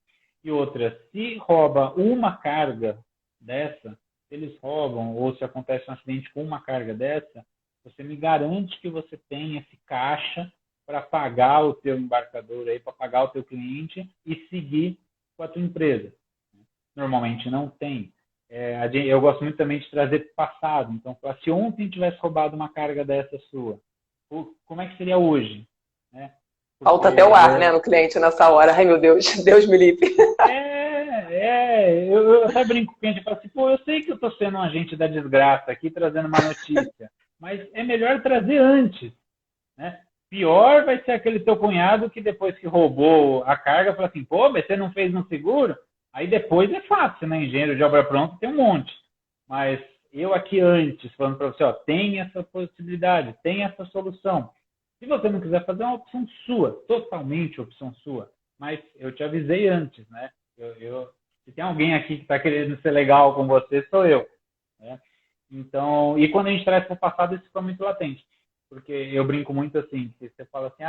E outra, se rouba uma carga dessa, se eles roubam ou se acontece um acidente com uma carga dessa, você me garante que você tem esse caixa para pagar o teu embarcador aí, para pagar o teu cliente e seguir com a tua empresa. Normalmente não tem. Eu gosto muito também de trazer passado. Então, se ontem tivesse roubado uma carga dessa sua, como é que seria hoje? Né? Falta até o ar, né, no cliente nessa hora. Ai, meu Deus, Deus me livre. Eu até brinco com o cliente e falo assim, pô, eu sei que eu estou sendo um agente da desgraça aqui, trazendo uma notícia, mas é melhor trazer antes, né? Pior vai ser aquele teu cunhado que depois que roubou a carga, fala assim, pô, mas você não fez um seguro? Aí depois é fácil, né? Engenheiro de obra pronta tem um monte. Mas eu aqui antes, falando para você, ó, tem essa possibilidade, tem essa solução. Se você não quiser fazer, é uma opção sua, totalmente opção sua. Mas eu te avisei antes, né? Se tem alguém aqui que está querendo ser legal com você, sou eu. Né? Então, e quando a gente traz para o passado, isso fica muito latente. Porque eu brinco muito assim, que você fala assim,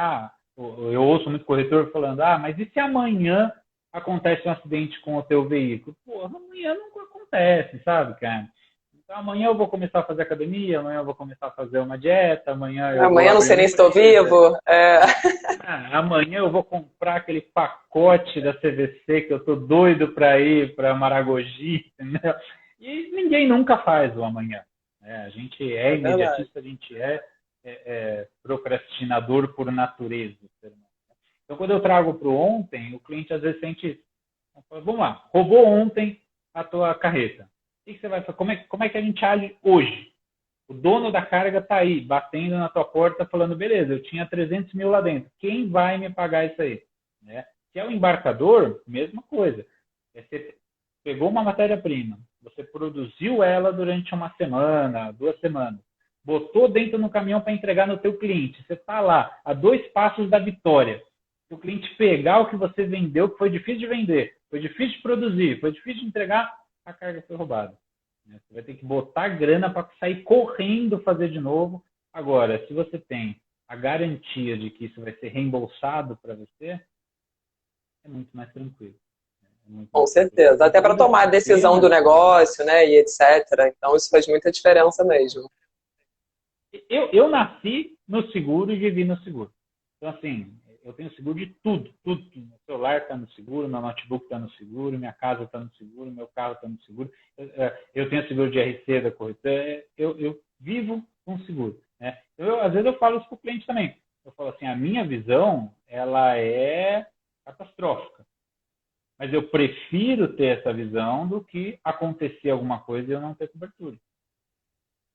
eu ouço muito corretor falando, mas e se amanhã acontece um acidente com o teu veículo? Pô, amanhã não acontece, sabe, cara? Então, amanhã eu vou começar a fazer academia, amanhã eu vou começar a fazer uma dieta, amanhã eu vou não sei nem se estou vivo. Amanhã eu vou comprar aquele pacote da CVC que eu tô doido para ir para Maragogi, entendeu? E ninguém nunca faz o amanhã. Né? A gente é imediatista, a gente é procrastinador por natureza. Então, quando eu trago para o ontem, o cliente às vezes sente isso. Então, vamos lá, roubou ontem a tua carreta. O que você vai fazer? Como é que a gente age hoje? O dono da carga está aí, batendo na tua porta, falando, beleza, eu tinha 300 mil lá dentro. Quem vai me pagar isso aí? Né? Se é o embarcador, mesma coisa. Você pegou uma matéria-prima, você produziu ela durante uma semana, 2 semanas, botou dentro no caminhão para entregar no teu cliente. Você está lá, a 2 passos da vitória. Se o cliente pegar o que você vendeu, que foi difícil de vender, foi difícil de produzir, foi difícil de entregar, a carga foi roubada. Você vai ter que botar grana para sair correndo fazer de novo. Agora, se você tem a garantia de que isso vai ser reembolsado para você, é muito mais tranquilo. Com certeza. Até para tomar a decisão do negócio, né, e etc. Então, isso faz muita diferença mesmo. Eu nasci no seguro e vivi no seguro. Então, assim, eu tenho seguro de tudo. Meu celular está no seguro, meu notebook está no seguro, minha casa está no seguro, meu carro está no seguro. Eu tenho seguro de RC da corretora. Eu vivo com seguro. Né? Às vezes eu falo isso para o cliente também. Eu falo assim, a minha visão, ela é catastrófica. Mas eu prefiro ter essa visão do que acontecer alguma coisa e eu não ter cobertura.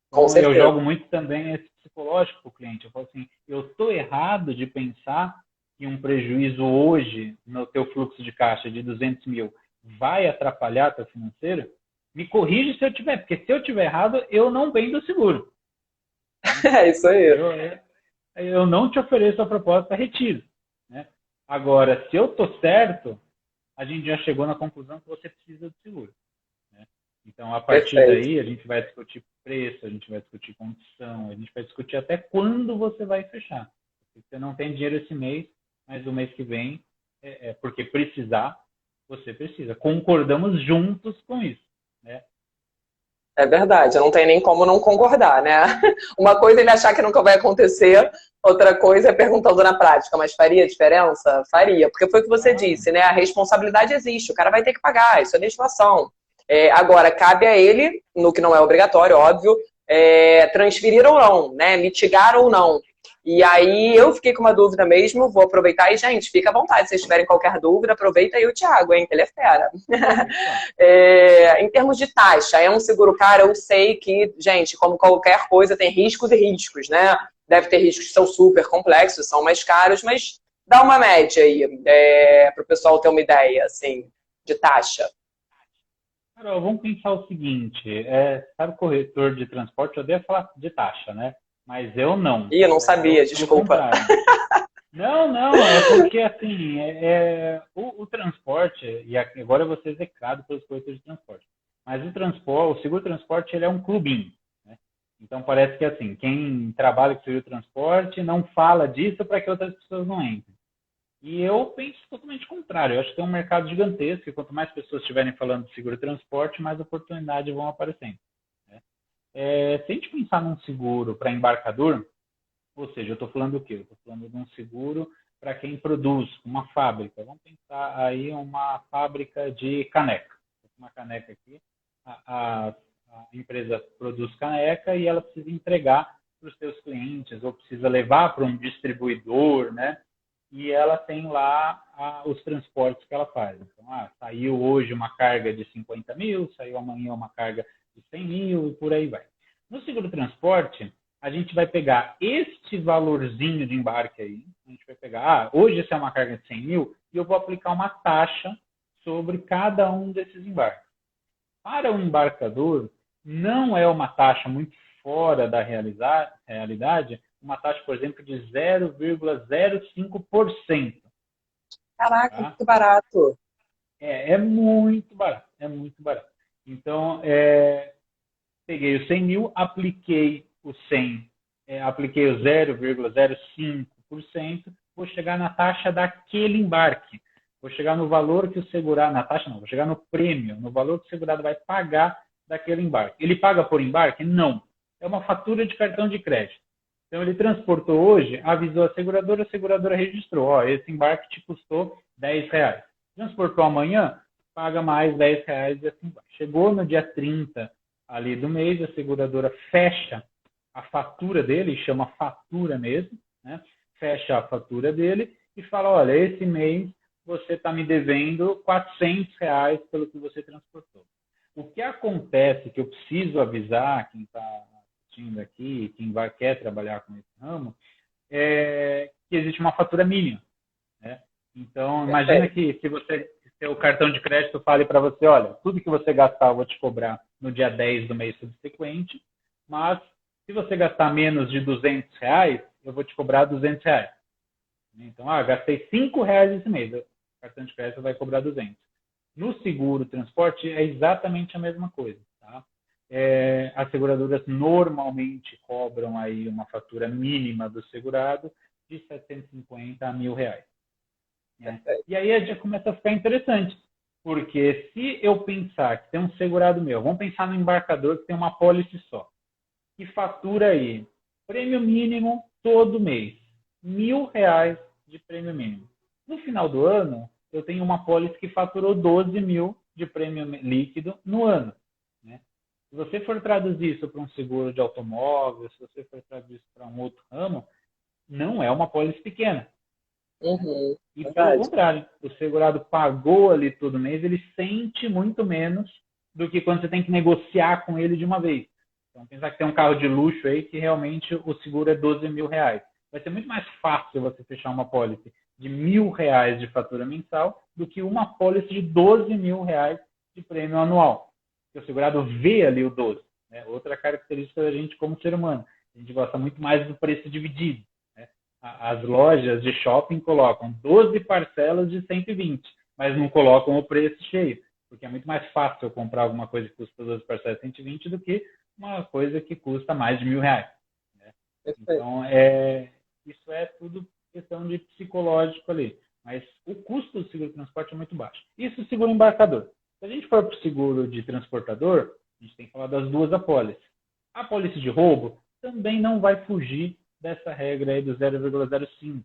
Então, eu jogo muito também esse psicológico para o cliente. Eu falo assim, eu estou errado de pensar que um prejuízo hoje no teu fluxo de caixa de 200 mil vai atrapalhar a tua financeira? Me corrige se eu tiver, porque se eu tiver errado, eu não vendo o seguro. É isso aí. Eu não te ofereço a proposta retiro. Né? Agora, se eu estou certo, a gente já chegou na conclusão que você precisa do seguro. Né? Então, a partir Perfeito. daí, a gente vai discutir preço, a gente vai discutir condição, a gente vai discutir até quando você vai fechar. Se você não tem dinheiro esse mês, mas o mês que vem, porque precisar, você precisa. Concordamos juntos com isso. Né? É verdade, não tem nem como não concordar, né? Uma coisa é ele achar que nunca vai acontecer, outra coisa é perguntando na prática, mas faria diferença? Faria, porque foi o que você Claro. disse, né? A responsabilidade existe, o cara vai ter que pagar, isso é legislação. Agora, cabe a ele, no que não é obrigatório, óbvio, transferir ou não, né? Mitigar ou não. E aí eu fiquei com uma dúvida mesmo, vou aproveitar e, gente, fica à vontade, se vocês tiverem qualquer dúvida, aproveita aí o Thiago, hein, que ele é fera. Opa. Em termos de taxa, é um seguro caro, eu sei que, gente, como qualquer coisa, tem riscos e riscos, né? Deve ter riscos que são super complexos, são mais caros, mas dá uma média aí, para o pessoal ter uma ideia, assim, de taxa. Carol, vamos pensar o seguinte, sabe, corretor de transporte odeia falar de taxa, né? Mas eu não. Ih, não sabia, Pelo desculpa. contrário. Não, não, é porque assim, o transporte, e agora eu vou ser execrado pelos corretores de transporte, mas o transporte, o seguro transporte, ele é um clubinho, né? Então parece que assim, quem trabalha com seguro transporte não fala disso para que outras pessoas não entrem. E eu penso totalmente contrário. Eu acho que tem um mercado gigantesco e quanto mais pessoas estiverem falando de seguro transporte, mais oportunidades vão aparecendo. Né? Se a gente pensar num seguro para embarcador, ou seja, eu estou falando do quê? Eu estou falando de um seguro para quem produz, uma fábrica. Vamos pensar aí uma fábrica de caneca. Uma caneca aqui, a empresa produz caneca e ela precisa entregar para os seus clientes ou precisa levar para um distribuidor, né? E ela tem lá os transportes que ela faz. Então, saiu hoje uma carga de 50 mil, saiu amanhã uma carga de 100 mil e por aí vai. No seguro transporte, a gente vai pegar este valorzinho de embarque aí, a gente vai pegar, hoje essa é uma carga de 100 mil, e eu vou aplicar uma taxa sobre cada um desses embarques. Para o embarcador, não é uma taxa muito fora da realidade, uma taxa, por exemplo, de 0,05%. Caraca, Tá? que barato. É muito barato, é muito barato. Então, peguei os 100 mil, apliquei o 100, apliquei o 0,05%, vou chegar na taxa daquele embarque. Vou chegar no valor que o segurado, na taxa não, vou chegar no prêmio, no valor que o segurado vai pagar daquele embarque. Ele paga por embarque? Não. É uma fatura de cartão de crédito. Então ele transportou hoje, avisou a seguradora registrou. Ó, esse embarque te custou R$ 10. Transportou amanhã, paga mais R$ 10 e assim vai. Chegou no dia 30 ali do mês, a seguradora fecha a fatura dele, chama fatura mesmo, né? Fecha a fatura dele e fala, olha, esse mês você está me devendo R$ 400 pelo que você transportou. O que acontece, que eu preciso avisar quem está assistindo aqui, quem quer trabalhar com esse ramo, é que existe uma fatura mínima. Né? Então, imagina Perfeito. que seu cartão de crédito fale para você, olha, tudo que você gastar eu vou te cobrar no dia 10 do mês subsequente, mas se você gastar menos de R$ 200, eu vou te cobrar R$ 200. Então, gastei R$ 5 esse mês, o cartão de crédito vai cobrar 200. No seguro transporte é exatamente a mesma coisa. Tá? As seguradoras normalmente cobram aí uma fatura mínima do segurado de 750 a R$ 1.000. Né? E aí já começa a ficar interessante, porque se eu pensar que tem um segurado meu, vamos pensar no embarcador que tem uma pólice só, que fatura aí prêmio mínimo todo mês, R$ 1.000 de prêmio mínimo. No final do ano, eu tenho uma pólice que faturou 12 mil de prêmio líquido no ano. Né? Se você for traduzir isso para um seguro de automóvel, se você for traduzir isso para um outro ramo, não é uma pólice pequena. Uhum, E pelo verdade. contrário, o segurado pagou ali todo mês, ele sente muito menos do que quando você tem que negociar com ele de uma vez. Então, pensar que tem um carro de luxo aí que realmente o seguro é R$ 12.000. Vai ser muito mais fácil você fechar uma pólice de R$ 1.000 de fatura mensal do que uma pólice de R$ 12.000 de prêmio anual. porque o segurado vê ali o 12. Né? Outra característica da gente como ser humano. A gente gosta muito mais do preço dividido. Né? As lojas de shopping colocam 12 parcelas de 120, mas não colocam o preço cheio, porque é muito mais fácil eu comprar alguma coisa que custa 12 parcelas de 120 do que uma coisa que custa mais de R$ 1.000. Né? Então, isso é tudo questão de psicológico ali. Mas o custo do seguro de transporte é muito baixo. Isso o seguro embarcador. Se a gente for para o seguro de transportador, a gente tem que falar das duas apólices. A apólice de roubo também não vai fugir dessa regra aí do 0,05.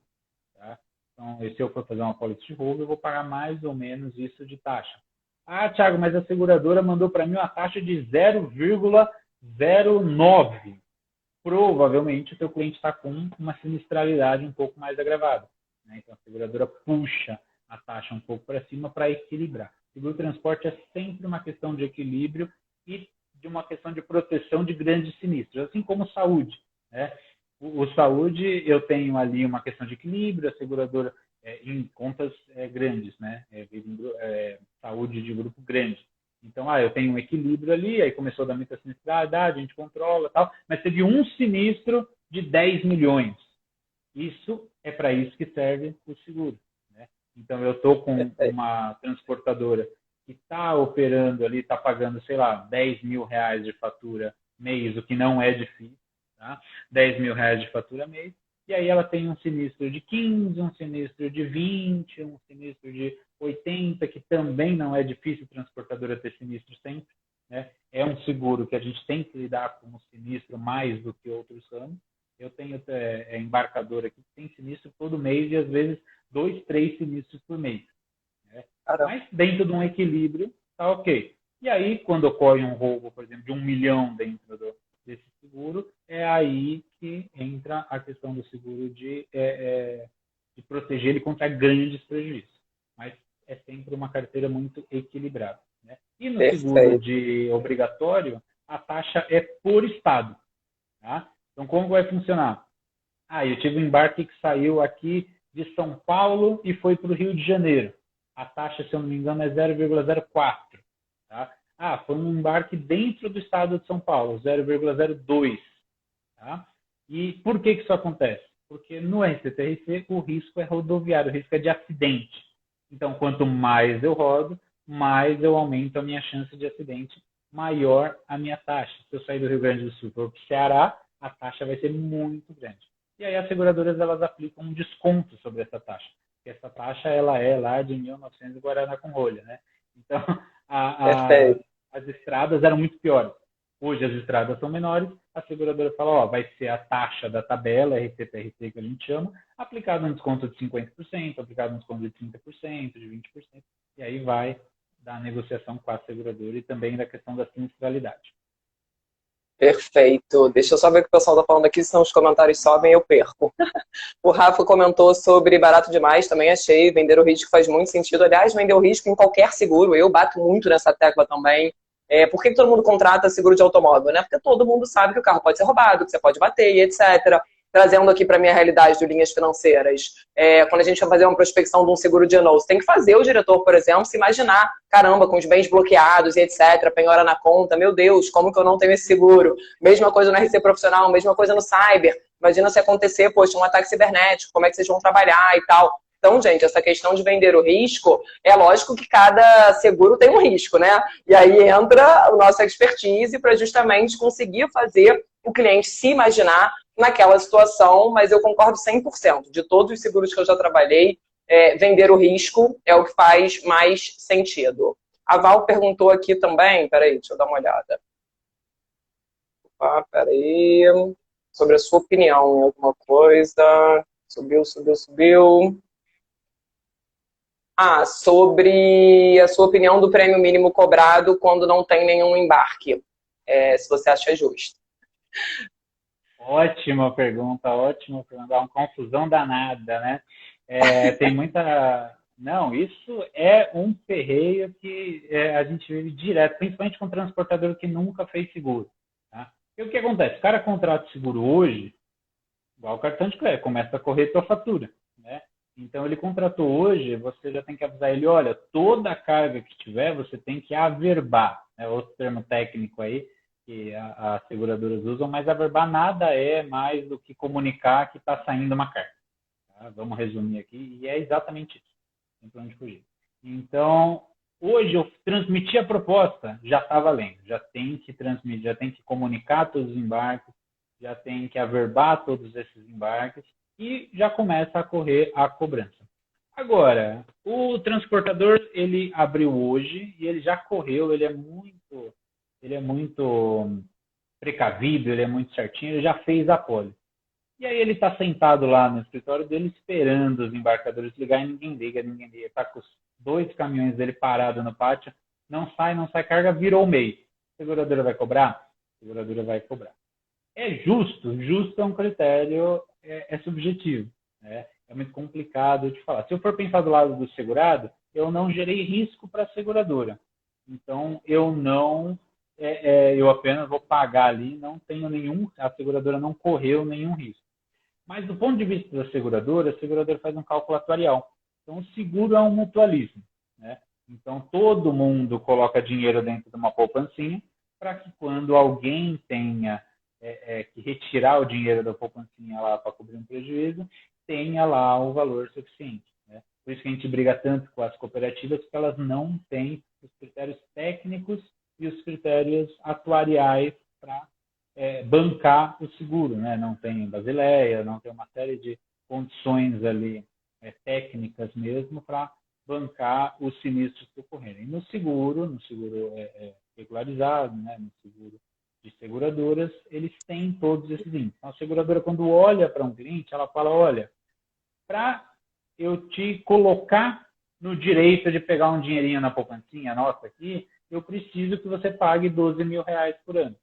Tá? Então, se eu for fazer uma apólice de roubo, eu vou pagar mais ou menos isso de taxa. Ah, Thiago, mas a seguradora mandou para mim uma taxa de 0,09. Provavelmente o seu cliente está com uma sinistralidade um pouco mais agravada. Né? Então, a seguradora puxa a taxa um pouco para cima para equilibrar. Seguro transporte é sempre uma questão de equilíbrio e de uma questão de proteção de grandes sinistros, assim como saúde. Né? O saúde, eu tenho ali uma questão de equilíbrio, a seguradora em contas grandes, né? Saúde de grupo grande. Então, eu tenho um equilíbrio ali, aí começou a dar muita sinistralidade, a gente controla e tal, mas teve um sinistro de 10 milhões. Isso é para isso que serve o seguro. Né? Então, eu estou com uma transportadora que está operando ali, está pagando, sei lá, R$ 10.000 de fatura mês, o que não é difícil, tá? R$ 10.000 de fatura mês, e aí ela tem um sinistro de 15, um sinistro de 20, um sinistro de 80, que também não é difícil a transportadora ter sinistro sempre. Né? É um seguro que a gente tem que lidar com o sinistro mais do que outros ramos. Eu tenho embarcadora que tem sinistro todo mês e às vezes 2, 3 sinistros por mês. Né? Mas dentro de um equilíbrio, tá ok. E aí, quando ocorre um roubo, por exemplo, de 1 milhão dentro desse seguro, é aí que entra a questão do seguro de proteger ele contra grandes prejuízos. Mas é sempre uma carteira muito equilibrada. Né? E no seguro de obrigatório, a taxa é por estado. Tá? Então, como vai funcionar? Eu tive um embarque que saiu aqui de São Paulo e foi para o Rio de Janeiro. A taxa, se eu não me engano, é 0,04. Tá? Foi um embarque dentro do estado de São Paulo, 0,02. Tá? E por que isso acontece? Porque no RCTRC o risco é rodoviário, o risco é de acidente. Então, quanto mais eu rodo, mais eu aumento a minha chance de acidente, maior a minha taxa. Se eu sair do Rio Grande do Sul para o Ceará, a taxa vai ser muito grande. E aí as seguradoras elas aplicam um desconto sobre essa taxa. Porque essa taxa ela é lá de 1900 Guaraná com rolha. Né? Então, as estradas eram muito piores. Hoje as estradas são menores, a seguradora fala, vai ser a taxa da tabela, RCTRC que a gente chama, aplicado um desconto de 50%, aplicado um desconto de 30%, de 20%, e aí vai da negociação com a seguradora e também da questão da sinistralidade. Perfeito. Deixa eu só ver o que o pessoal está falando aqui, senão os comentários sobem e eu perco. O Rafa comentou sobre barato demais, também achei. Vender o risco faz muito sentido. Aliás, vender o risco em qualquer seguro. Eu bato muito nessa tecla também. Por que todo mundo contrata seguro de automóvel? Né? Porque todo mundo sabe que o carro pode ser roubado, que você pode bater e etc. Trazendo aqui para a minha realidade de linhas financeiras. Quando a gente vai fazer uma prospecção de um seguro de ano, você tem que fazer o diretor, por exemplo, se imaginar, caramba, com os bens bloqueados e etc, penhora na conta, meu Deus, como que eu não tenho esse seguro? Mesma coisa no RC profissional, mesma coisa no cyber. Imagina se acontecer, poxa, um ataque cibernético, como é que vocês vão trabalhar e tal. Então, gente, essa questão de vender o risco, é lógico que cada seguro tem um risco, né? E aí entra a nossa expertise para justamente conseguir fazer o cliente se imaginar naquela situação, mas eu concordo 100%. De todos os seguros que eu já trabalhei, vender o risco é o que faz mais sentido. A Val perguntou aqui também, peraí, deixa eu dar uma olhada. Peraí, sobre a sua opinião em alguma coisa. Subiu. Sobre a sua opinião do prêmio mínimo cobrado quando não tem nenhum embarque. Se você acha justo. Ótima pergunta, dá uma confusão danada, né? Tem muita... Não, isso é um ferreio que a gente vive direto, principalmente com transportador que nunca fez seguro. Tá? E o que acontece? O cara contrata o seguro hoje, igual o cartão de crédito, começa a correr sua fatura. Né? Então, ele contratou hoje, você já tem que avisar ele, olha, toda a carga que tiver, você tem que averbar. né, outro termo técnico aí, que as seguradoras usam, mas averbar nada é mais do que comunicar que está saindo uma carga. Tá? Vamos resumir aqui, e é exatamente isso. Não tem pra onde fugir. Então, hoje eu transmiti a proposta, já está valendo. Já tem que transmitir, já tem que comunicar todos os embarques, já tem que averbar todos esses embarques e já começa a correr a cobrança. Agora, o transportador, ele abriu hoje e ele já correu, ele é muito precavido, ele é muito certinho, ele já fez a pole. E aí ele está sentado lá no escritório dele esperando os embarcadores ligar e ninguém liga. Ele está com os 2 caminhões dele parados no pátio, não sai carga, virou o meio. A seguradora vai cobrar? A seguradora vai cobrar. É justo? Justo é um critério, é subjetivo. Né? É muito complicado de falar. Se eu for pensar do lado do segurado, eu não gerei risco para a seguradora. Então, eu apenas vou pagar ali, não tenho a seguradora não correu nenhum risco. Mas do ponto de vista da seguradora, a seguradora faz um cálculo atuarial. Então, o seguro é um mutualismo. Né? Então, todo mundo coloca dinheiro dentro de uma poupancinha para que quando alguém tenha que retirar o dinheiro da poupancinha lá para cobrir um prejuízo, tenha lá o valor suficiente. Né? Por isso que a gente briga tanto com as cooperativas, porque elas não têm os critérios técnicos e os critérios atuariais para bancar o seguro. Né? Não tem Basileia, não tem uma série de condições ali técnicas mesmo para bancar os sinistros que ocorrerem. No seguro regularizado, né? No seguro de seguradoras, eles têm todos esses índices. Então, a seguradora, quando olha para um cliente, ela fala, olha, para eu te colocar no direito de pegar um dinheirinho na poupancinha nossa aqui, eu preciso que você pague R$12 mil por ano.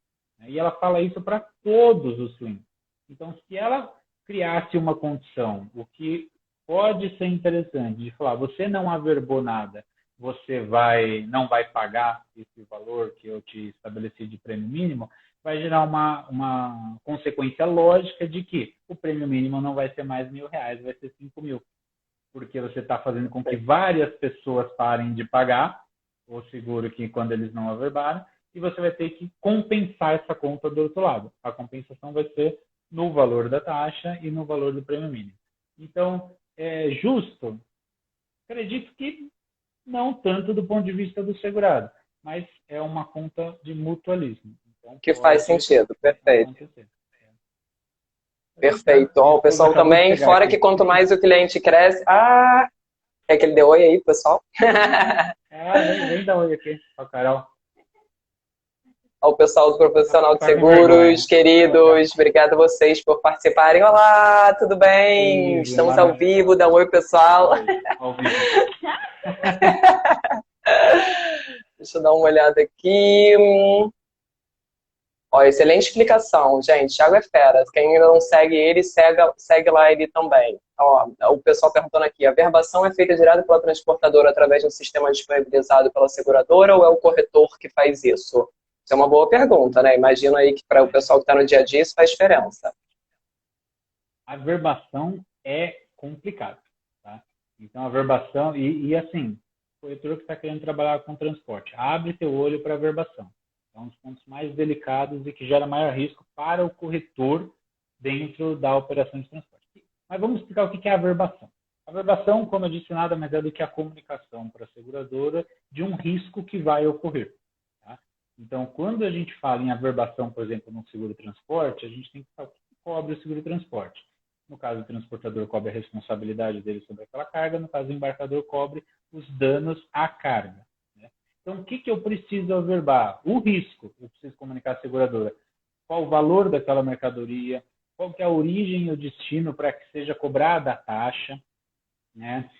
E ela fala isso para todos os clientes. Então, se ela criasse uma condição, o que pode ser interessante, de falar, você não averbou nada, você não vai pagar esse valor que eu te estabeleci de prêmio mínimo, vai gerar uma consequência lógica de que o prêmio mínimo não vai ser mais R$1.000, vai ser 5 mil. Porque você está fazendo com que várias pessoas parem de pagar o seguro que quando eles não averbaram, e você vai ter que compensar essa conta do outro lado. A compensação vai ser no valor da taxa e no valor do prêmio mínimo. Então, é justo? Acredito que não tanto do ponto de vista do segurado, mas é uma conta de mutualismo. Então, que faz sentido, perfeito. Acontecer. Perfeito. Ó, o pessoal também, fora que quanto mais o cliente cresce... é que ele deu oi aí, pessoal? Vem dar oi aqui, ó, Carol. Ao pessoal do Profissional de Seguros, queridos, obrigado a vocês por participarem. Olá, tudo bem? Estamos ao vivo, dá um oi, pessoal. Ao vivo. Deixa eu dar uma olhada aqui. Ó, excelente explicação, gente. Thiago é fera. Quem ainda não segue ele, segue lá ele também. Ó, o pessoal perguntando aqui, a verbação é feita direto pela transportadora através de um sistema disponibilizado pela seguradora ou é o corretor que faz isso? Isso é uma boa pergunta, né? Imagino aí que para o pessoal que está no dia a dia isso faz diferença. A verbação é complicado, tá? Então, a verbação... E assim, o corretor que está querendo trabalhar com transporte, abre teu olho para a verbação. É um dos pontos mais delicados e que gera maior risco para o corretor dentro da operação de transporte. Mas vamos explicar o que é a verbação. A verbação, como eu disse, nada mais é do que a comunicação para a seguradora de um risco que vai ocorrer. Tá? Então, quando a gente fala em averbação, por exemplo, no seguro-transporte, a gente tem que saber o que cobre o seguro-transporte. No caso, o transportador cobre a responsabilidade dele sobre aquela carga, no caso, o embarcador cobre os danos à carga. Então, o que eu preciso averbar? O risco. Eu preciso comunicar à seguradora qual o valor daquela mercadoria, qual que é a origem e o destino para que seja cobrada a taxa, né?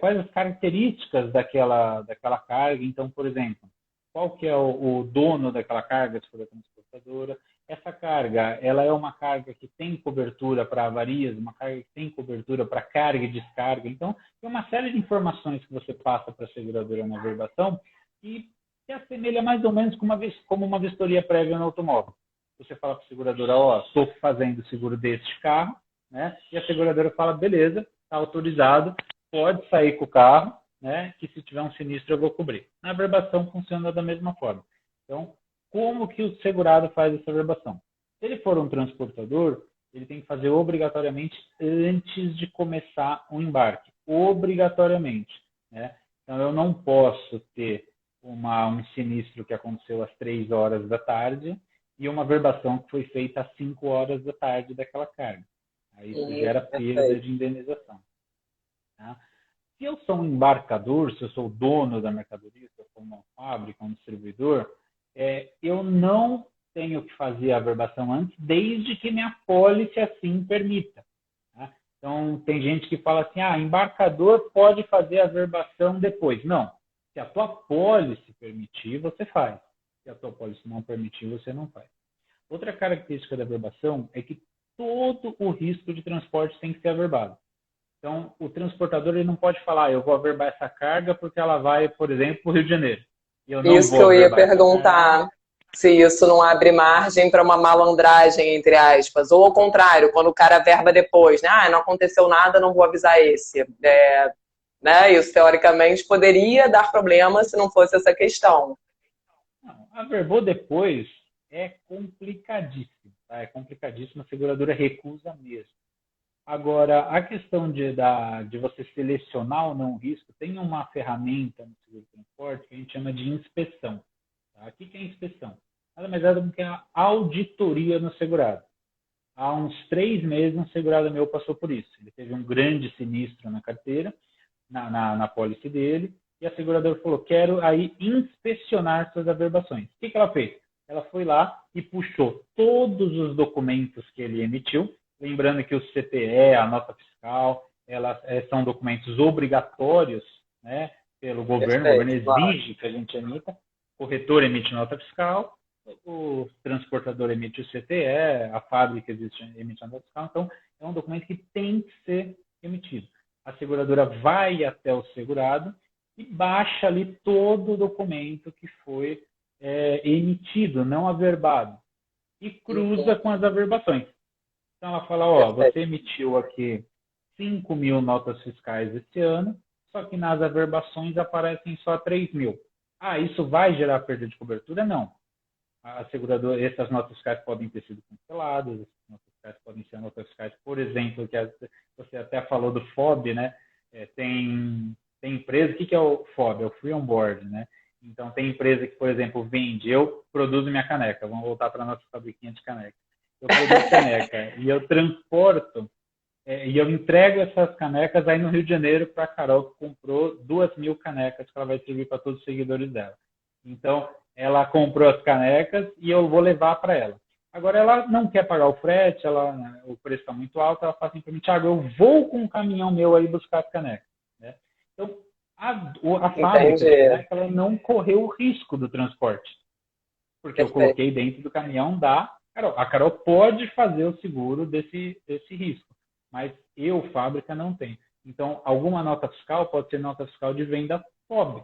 Quais as características daquela carga. Então, por exemplo, qual que é o dono daquela carga, se for a transportadora. Essa carga, ela é uma carga que tem cobertura para avarias, uma carga que tem cobertura para carga e descarga. Então, tem uma série de informações que você passa para a seguradora na verbação e se assemelha mais ou menos como uma vistoria prévia no automóvel. Você fala para a seguradora, ó, estou fazendo o seguro deste carro, né? E a seguradora fala, beleza, está autorizado, pode sair com o carro, né? Que se tiver um sinistro eu vou cobrir. Na verbação funciona da mesma forma. que o segurado faz essa averbação? Se ele for um transportador, ele tem que fazer obrigatoriamente antes de começar o embarque. Obrigatoriamente. Né? Então, eu não posso ter um sinistro que aconteceu às 3 horas da tarde e uma averbação que foi feita às 5 horas da tarde daquela carga. Aí isso gera perda de indenização. Tá? Se eu sou um embarcador, se eu sou o dono da mercadoria, se eu sou uma fábrica, um distribuidor, eu não tenho que fazer a averbação antes, desde que minha pólice assim permita. Tá? Então, tem gente que fala assim, embarcador pode fazer a averbação depois. Não. Se a tua pólice permitir, você faz. Se a tua pólice não permitir, você não faz. Outra característica da averbação é que todo o risco de transporte tem que ser averbado. Então, o transportador ele não pode falar, eu vou averbar essa carga porque ela vai, por exemplo, para o Rio de Janeiro. Eu não Isso que vou eu ia averbar essa perguntar, carga. se isso não abre margem para uma malandragem, entre aspas, ou ao contrário, quando o cara verba depois, né? Não aconteceu nada, não vou avisar esse. Né? Isso, teoricamente, poderia dar problema se não fosse essa questão. Não, averbou depois é complicadíssimo. Tá? É complicadíssimo, a seguradora recusa mesmo. Agora, a questão de você selecionar ou não o risco, tem uma ferramenta no seguro de transporte que a gente chama de inspeção. Tá? O que é inspeção? Nada mais é do que a auditoria no segurado. Há uns 3 meses, um segurado meu passou por isso. Ele teve um grande sinistro na carteira, na pólice dele, e a seguradora falou, quero aí inspecionar suas averbações. O que ela fez? Ela foi lá e puxou todos os documentos que ele emitiu, lembrando que o CPE, a nota fiscal, elas são documentos obrigatórios, né, pelo governo. O governo exige que a gente emita. O corretor emite nota fiscal, o transportador emite o CPE, a fábrica emite a nota fiscal. Então, é um documento que tem que ser emitido. A seguradora vai até o segurado e baixa ali todo o documento que foi emitido, não averbado, e cruza com as averbações. Então, ela fala, você emitiu aqui 5 mil notas fiscais esse ano, só que nas averbações aparecem só 3 mil. Isso vai gerar perda de cobertura? Não. A seguradora, essas notas fiscais podem ter sido canceladas, essas notas fiscais podem ser notas fiscais, por exemplo, que você até falou do FOB, né? Tem empresa, o que é o FOB? É o Free On Board, né? Então, tem empresa que, por exemplo, vende, eu produzo minha caneca, vamos voltar para a nossa fabriquinha de caneca. Eu produzo caneca e eu transporto e eu entrego essas canecas aí no Rio de Janeiro para a Carol, que comprou 2.000 canecas que ela vai servir para todos os seguidores dela. Então, ela comprou as canecas e eu vou levar para ela. Agora, ela não quer pagar o frete, o preço está muito alto, ela fala assim para mim, Thiago, eu vou com um caminhão meu aí buscar as canecas. Né? Então, a fábrica de caneca, ela não correu o risco do transporte. Porque eu coloquei dentro do caminhão da Carol. A Carol pode fazer o seguro desse risco, mas eu, fábrica, não tenho. Então, alguma nota fiscal pode ser nota fiscal de venda pobre,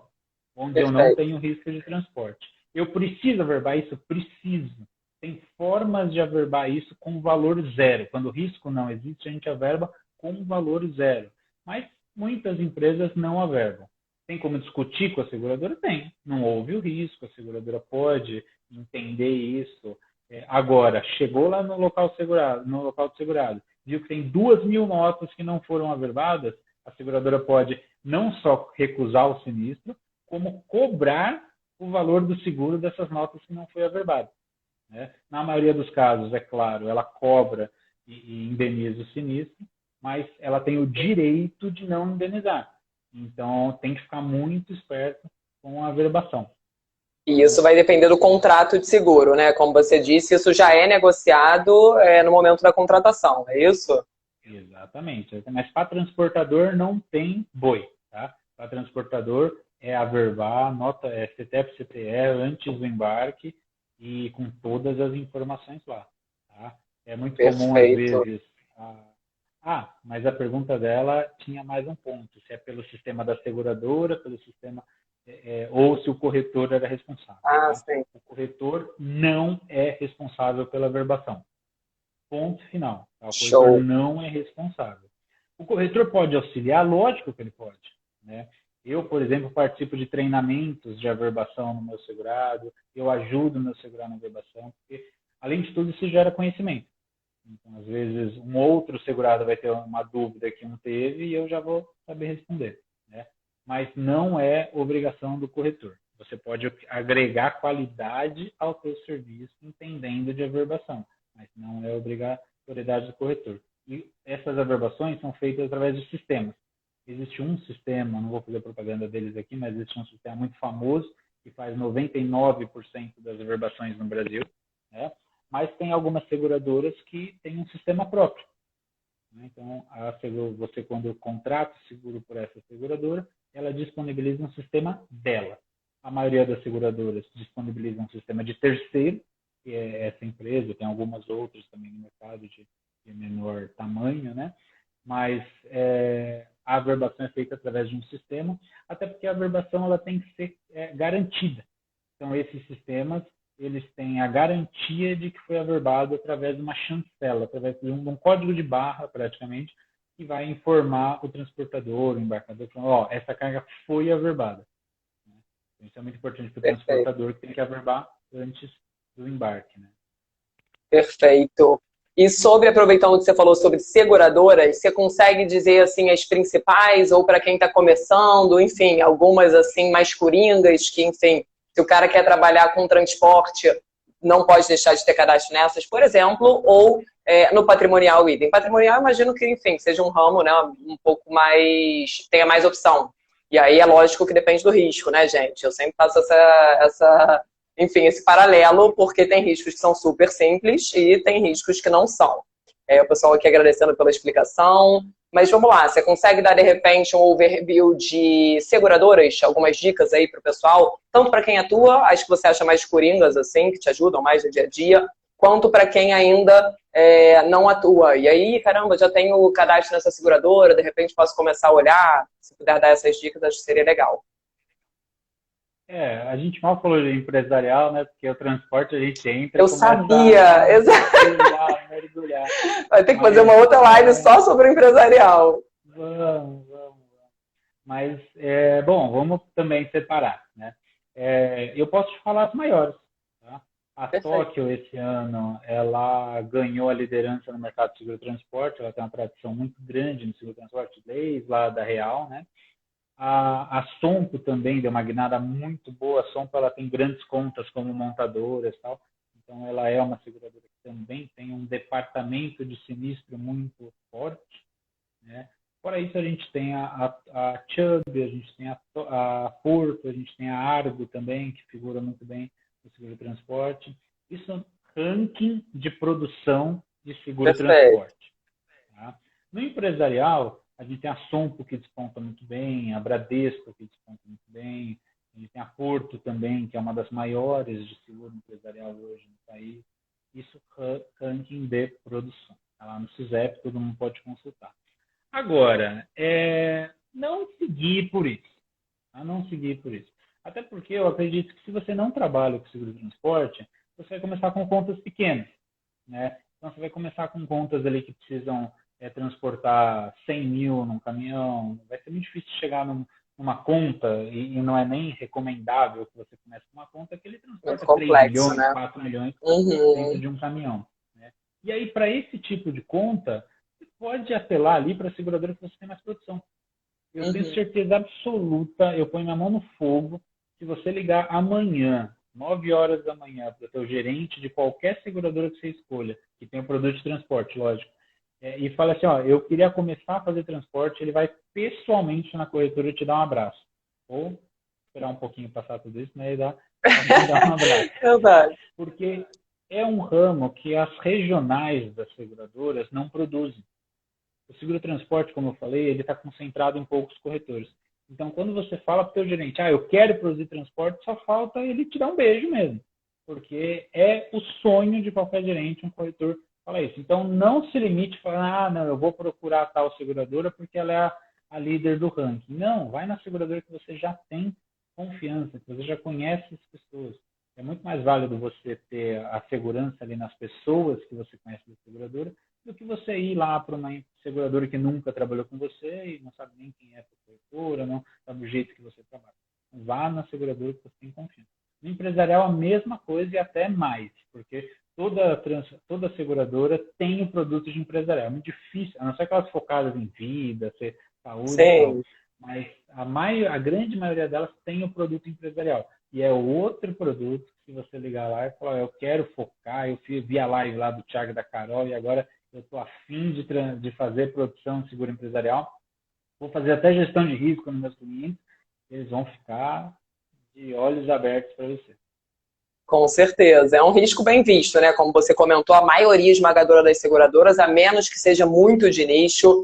onde eu não tenho risco de transporte. Eu preciso averbar isso? Preciso. Tem formas de averbar isso com valor zero. Quando o risco não existe, a gente averba com valor zero. Mas muitas empresas não averbam. Tem como discutir com a seguradora? Tem. Não houve o risco, a seguradora pode entender isso. Agora, chegou lá no local do segurado, viu que tem 2.000 notas que não foram averbadas, a seguradora pode não só recusar o sinistro, como cobrar o valor do seguro dessas notas que não foi averbado. Né? Na maioria dos casos, é claro, ela cobra e indeniza o sinistro, mas ela tem o direito de não indenizar. Então, tem que ficar muito esperto com a averbação. E isso vai depender do contrato de seguro, né? Como você disse, isso já é negociado no momento da contratação, é isso? Exatamente. Mas para transportador não tem boi. Tá? Para transportador é averbar, nota CTF, CPE antes do embarque e com todas as informações lá. Tá? É muito comum, às vezes... mas a pergunta dela tinha mais um ponto. Se é pelo sistema da seguradora, pelo sistema... ou se o corretor era responsável. Tá? Sim. O corretor não é responsável pela averbação. Ponto final. Tá? O corretor não é responsável. O corretor pode auxiliar? Lógico que ele pode. Né? Eu, por exemplo, participo de treinamentos de averbação no meu segurado, eu ajudo o meu segurado na averbação, porque, além de tudo, isso gera conhecimento. Então, às vezes, um outro segurado vai ter uma dúvida que não teve e eu já vou saber responder, né? Mas não é obrigação do corretor. Você pode agregar qualidade ao seu serviço entendendo de averbação, mas não é obrigatoriedade do corretor. E essas averbações são feitas através de sistemas. Existe um sistema, não vou fazer propaganda deles aqui, mas existe um sistema muito famoso que faz 99% das averbações no Brasil, né? Mas tem algumas seguradoras que têm um sistema próprio, né? Então, você, quando contrata o seguro por essa seguradora, ela disponibiliza um sistema dela. A maioria das seguradoras disponibiliza um sistema de terceiro, que é essa empresa, tem algumas outras também no mercado de menor tamanho, né? Mas a averbação é feita através de um sistema, até porque a averbação ela tem que ser garantida. Então, esses sistemas, eles têm a garantia de que foi averbado através de uma chancela, através de um código de barra, praticamente, que vai informar o transportador, o embarcador, falando, ó, essa carga foi averbada. Isso é muito importante para o Perfeito. transportador, que tem que averbar antes do embarque, né? Perfeito. E sobre, aproveitando que você falou sobre seguradoras, você consegue dizer assim as principais, ou para quem está começando, enfim, algumas assim mais coringas, que, enfim, se o cara quer trabalhar com transporte, não pode deixar de ter cadastro nessas, por exemplo, ou no patrimonial idem. Patrimonial, imagino que, enfim, seja um ramo, né, um pouco mais, tenha mais opção. E aí é lógico que depende do risco, né, gente? Eu sempre faço enfim, esse paralelo, porque tem riscos que são super simples e tem riscos que não são. O pessoal aqui agradecendo pela explicação. Mas vamos lá, você consegue dar, de repente, um overview de seguradoras, algumas dicas aí para o pessoal, tanto para quem atua, as que você acha mais coringas, assim, que te ajudam mais no dia a dia, quanto para quem ainda não atua. E aí, caramba, já tenho o cadastro nessa seguradora, de repente posso começar a olhar, se puder dar essas dicas, acho que seria legal. A gente mal falou de empresarial, né? Porque o transporte a gente entra e Eu começa sabia, a mergulhar, mergulhar. vai ter que fazer Mas uma outra live só sobre o empresarial. vamos. Mas, bom, vamos também separar, né? Eu posso te falar as maiores, tá? A Perfeito. Tóquio, esse ano, ela ganhou a liderança no mercado de seguro-transporte, ela tem uma tradição muito grande no seguro-transporte, desde lá da Real, né? A Sompo também deu uma guinada muito boa. A Sompo ela tem grandes contas como montadoras e tal. Então, ela é uma seguradora que também tem um departamento de sinistro muito forte, né? Fora isso, a gente tem a Chubb, a gente tem a Porto, a gente tem a Argo também, que figura muito bem no seguro-transporte. Isso é um ranking de produção de Perfeito. seguro-transporte. Tá? No empresarial, a gente tem a Sompo, que desponta muito bem, a Bradesco, que desponta muito bem, a gente tem a Porto também, que é uma das maiores de seguro empresarial hoje no país. Isso ranking de produção. Tá lá no CISEP, todo mundo pode consultar. Agora, não seguir por isso. Tá? Não seguir por isso. Até porque eu acredito que se você não trabalha com seguro de transporte, você vai começar com contas pequenas, né? Então, você vai começar com contas ali que precisam transportar 100 mil num caminhão. Vai ser muito difícil chegar numa conta, e não é nem recomendável que você comece com uma conta que ele Muito transporta 3 complexo, milhões, né? 4 milhões dentro Uhum. de um caminhão, né? E aí, para esse tipo de conta, você pode apelar ali para a seguradora que você tem mais produção. Eu tenho Uhum. certeza absoluta, eu ponho minha mão no fogo, se você ligar amanhã, 9 horas da manhã, para o teu gerente de qualquer seguradora que você escolha, que tem o produto de transporte, lógico, e fala assim, ó, eu queria começar a fazer transporte, ele vai pessoalmente na corretora te dar um abraço. Ou esperar um pouquinho passar tudo isso, né, e te dar um abraço. Verdade. Porque é um ramo que as regionais das seguradoras não produzem. O seguro-transporte, como eu falei, ele está concentrado em poucos corretores. Então, quando você fala para o teu gerente, eu quero produzir transporte, só falta ele te dar um beijo mesmo. Porque é o sonho de qualquer gerente, um corretor, falar isso. Então, não se limite a falar, não, eu vou procurar tal seguradora porque ela é a líder do ranking. Não, vai na seguradora que você já tem confiança, que você já conhece as pessoas. É muito mais válido você ter a segurança ali nas pessoas que você conhece da seguradora do que você ir lá para uma seguradora que nunca trabalhou com você e não sabe nem quem é a corretora, não sabe o jeito que você trabalha. Vá na seguradora que você tem confiança. No empresarial, a mesma coisa e até mais, porque toda seguradora tem o produto de empresarial. É muito difícil, a não ser aquelas focadas em vida, saúde e tal. Sim. Mas a grande maioria delas tem o produto empresarial. E é outro produto que se você ligar lá e falar, eu quero focar, eu vi a live lá do Thiago e da Carol e agora eu estou afim de fazer produção de seguro empresarial, vou fazer até gestão de risco nos meus clientes, eles vão ficar de olhos abertos para você. Com certeza. É um risco bem visto, né? Como você comentou, a maioria esmagadora das seguradoras, a menos que seja muito de nicho,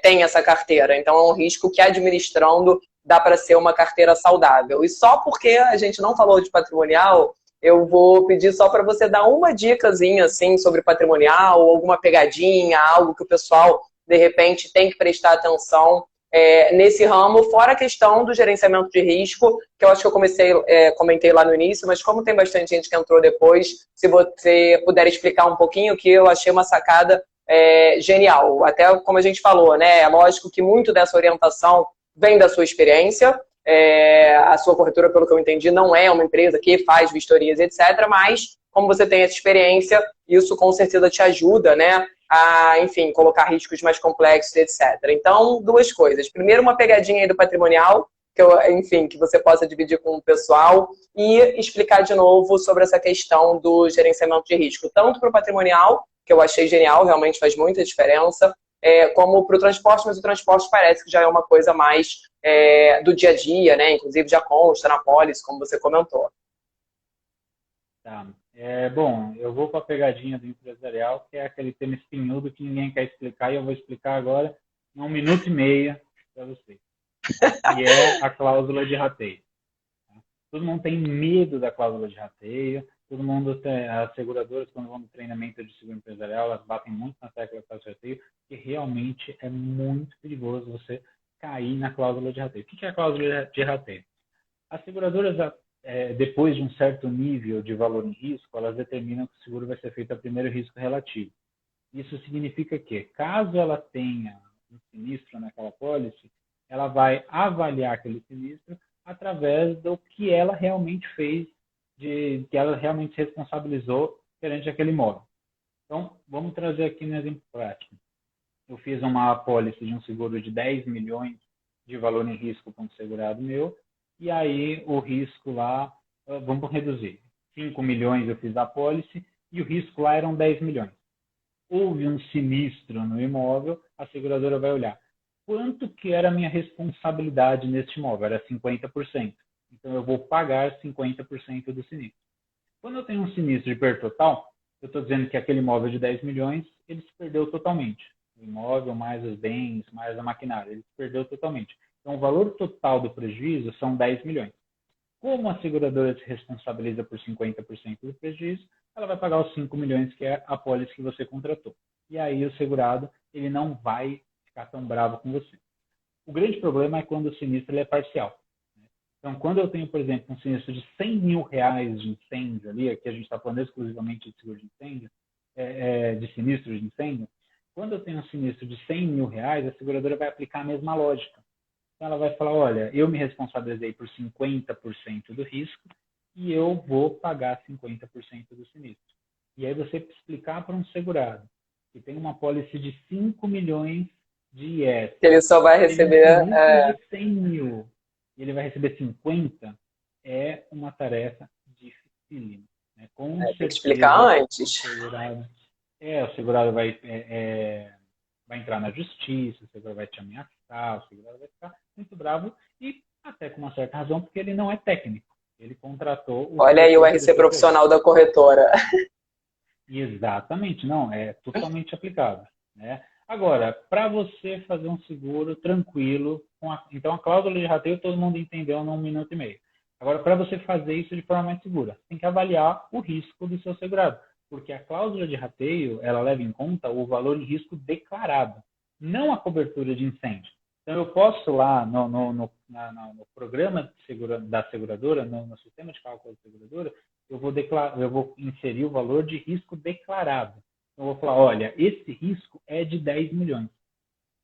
tem essa carteira. Então, é um risco que, administrando, dá para ser uma carteira saudável. E só porque a gente não falou de patrimonial, eu vou pedir só para você dar uma dicasinha, assim, sobre patrimonial, ou alguma pegadinha, algo que o pessoal, de repente, tem que prestar atenção nesse ramo, fora a questão do gerenciamento de risco, que eu acho que eu comentei lá no início, mas como tem bastante gente que entrou depois, se você puder explicar um pouquinho, que eu achei uma sacada genial. Até como a gente falou, né? É lógico que muito dessa orientação vem da sua experiência. A sua corretora, pelo que eu entendi, não é uma empresa que faz vistorias, etc., mas como você tem essa experiência, isso com certeza te ajuda, né? A, enfim, colocar riscos mais complexos, etc. Então, duas coisas. Primeiro, uma pegadinha aí do patrimonial, que você possa dividir com o pessoal e explicar de novo sobre essa questão do gerenciamento de risco, tanto para o patrimonial, que eu achei genial, realmente faz muita diferença, como para o transporte, mas o transporte parece que já é uma coisa mais do dia a dia, né? Inclusive já consta na pólice, como você comentou. Tá. Bom, eu vou para a pegadinha do empresarial, que é aquele tema espinhudo que ninguém quer explicar, e eu vou explicar agora em 1 minuto e meio para vocês. E é a cláusula de rateio. Todo mundo tem medo da cláusula de rateio, todo mundo tem, as seguradoras, quando vão no treinamento de seguro empresarial, elas batem muito na tecla da cláusula de rateio, que realmente é muito perigoso você cair na cláusula de rateio. O que é a cláusula de rateio? As seguradoras, depois de um certo nível de valor em risco, elas determinam que o seguro vai ser feito a primeiro risco relativo. Isso significa que, caso ela tenha um sinistro naquela pólice, ela vai avaliar aquele sinistro através do que ela realmente fez, que ela realmente se responsabilizou perante aquele imóvel. Então, vamos trazer aqui um exemplo prático. Eu fiz uma pólice de um seguro de 10 milhões de valor em risco para um segurado meu, e aí o risco lá, vamos reduzir, 5 milhões eu fiz a pólice e o risco lá eram 10 milhões. Houve um sinistro no imóvel, a seguradora vai olhar quanto que era a minha responsabilidade neste imóvel, era 50%. Então eu vou pagar 50% do sinistro. Quando eu tenho um sinistro de perda total, eu estou dizendo que aquele imóvel de 10 milhões, ele se perdeu totalmente. O imóvel, mais os bens, mais a maquinária, ele se perdeu totalmente. Então, o valor total do prejuízo são 10 milhões. Como a seguradora se responsabiliza por 50% do prejuízo, ela vai pagar os 5 milhões, que é a pólice que você contratou. E aí o segurado, ele não vai ficar tão bravo com você. O grande problema é quando o sinistro é parcial. Então, quando eu tenho, por exemplo, um sinistro de 100 mil reais de incêndio ali, aqui a gente está falando exclusivamente de seguro de incêndio, de sinistro de incêndio, quando eu tenho um sinistro de 100 mil reais, a seguradora vai aplicar a mesma lógica. Então, ela vai falar, olha, eu me responsabilizei por 50% do risco e eu vou pagar 50% do sinistro. E aí você explicar para um segurado que tem uma pólice de 5 milhões de IS, Ele só vai receber... um sinistro de 100 mil, e ele vai receber 50, é uma tarefa dificílima. Né? Com tem que certeza, explicar antes. o segurado vai entrar na justiça, o segurado vai te ameaçar, o segurado vai ficar muito bravo e até com uma certa razão, porque ele não é técnico. Ele contratou o Olha aí o RC profissional da corretora. Exatamente, não, é totalmente aplicável. Né? Agora, para você fazer um seguro tranquilo, então a cláusula de rateio todo mundo entendeu num 1 minuto e meio. Agora, para você fazer isso de forma mais segura, tem que avaliar o risco do seu segurado, porque a cláusula de rateio, ela leva em conta o valor em risco declarado, não a cobertura de incêndio. Então, eu posso lá no programa da seguradora, no sistema de cálculo da seguradora, eu vou inserir o valor de risco declarado. Eu vou falar, olha, esse risco é de 10 milhões.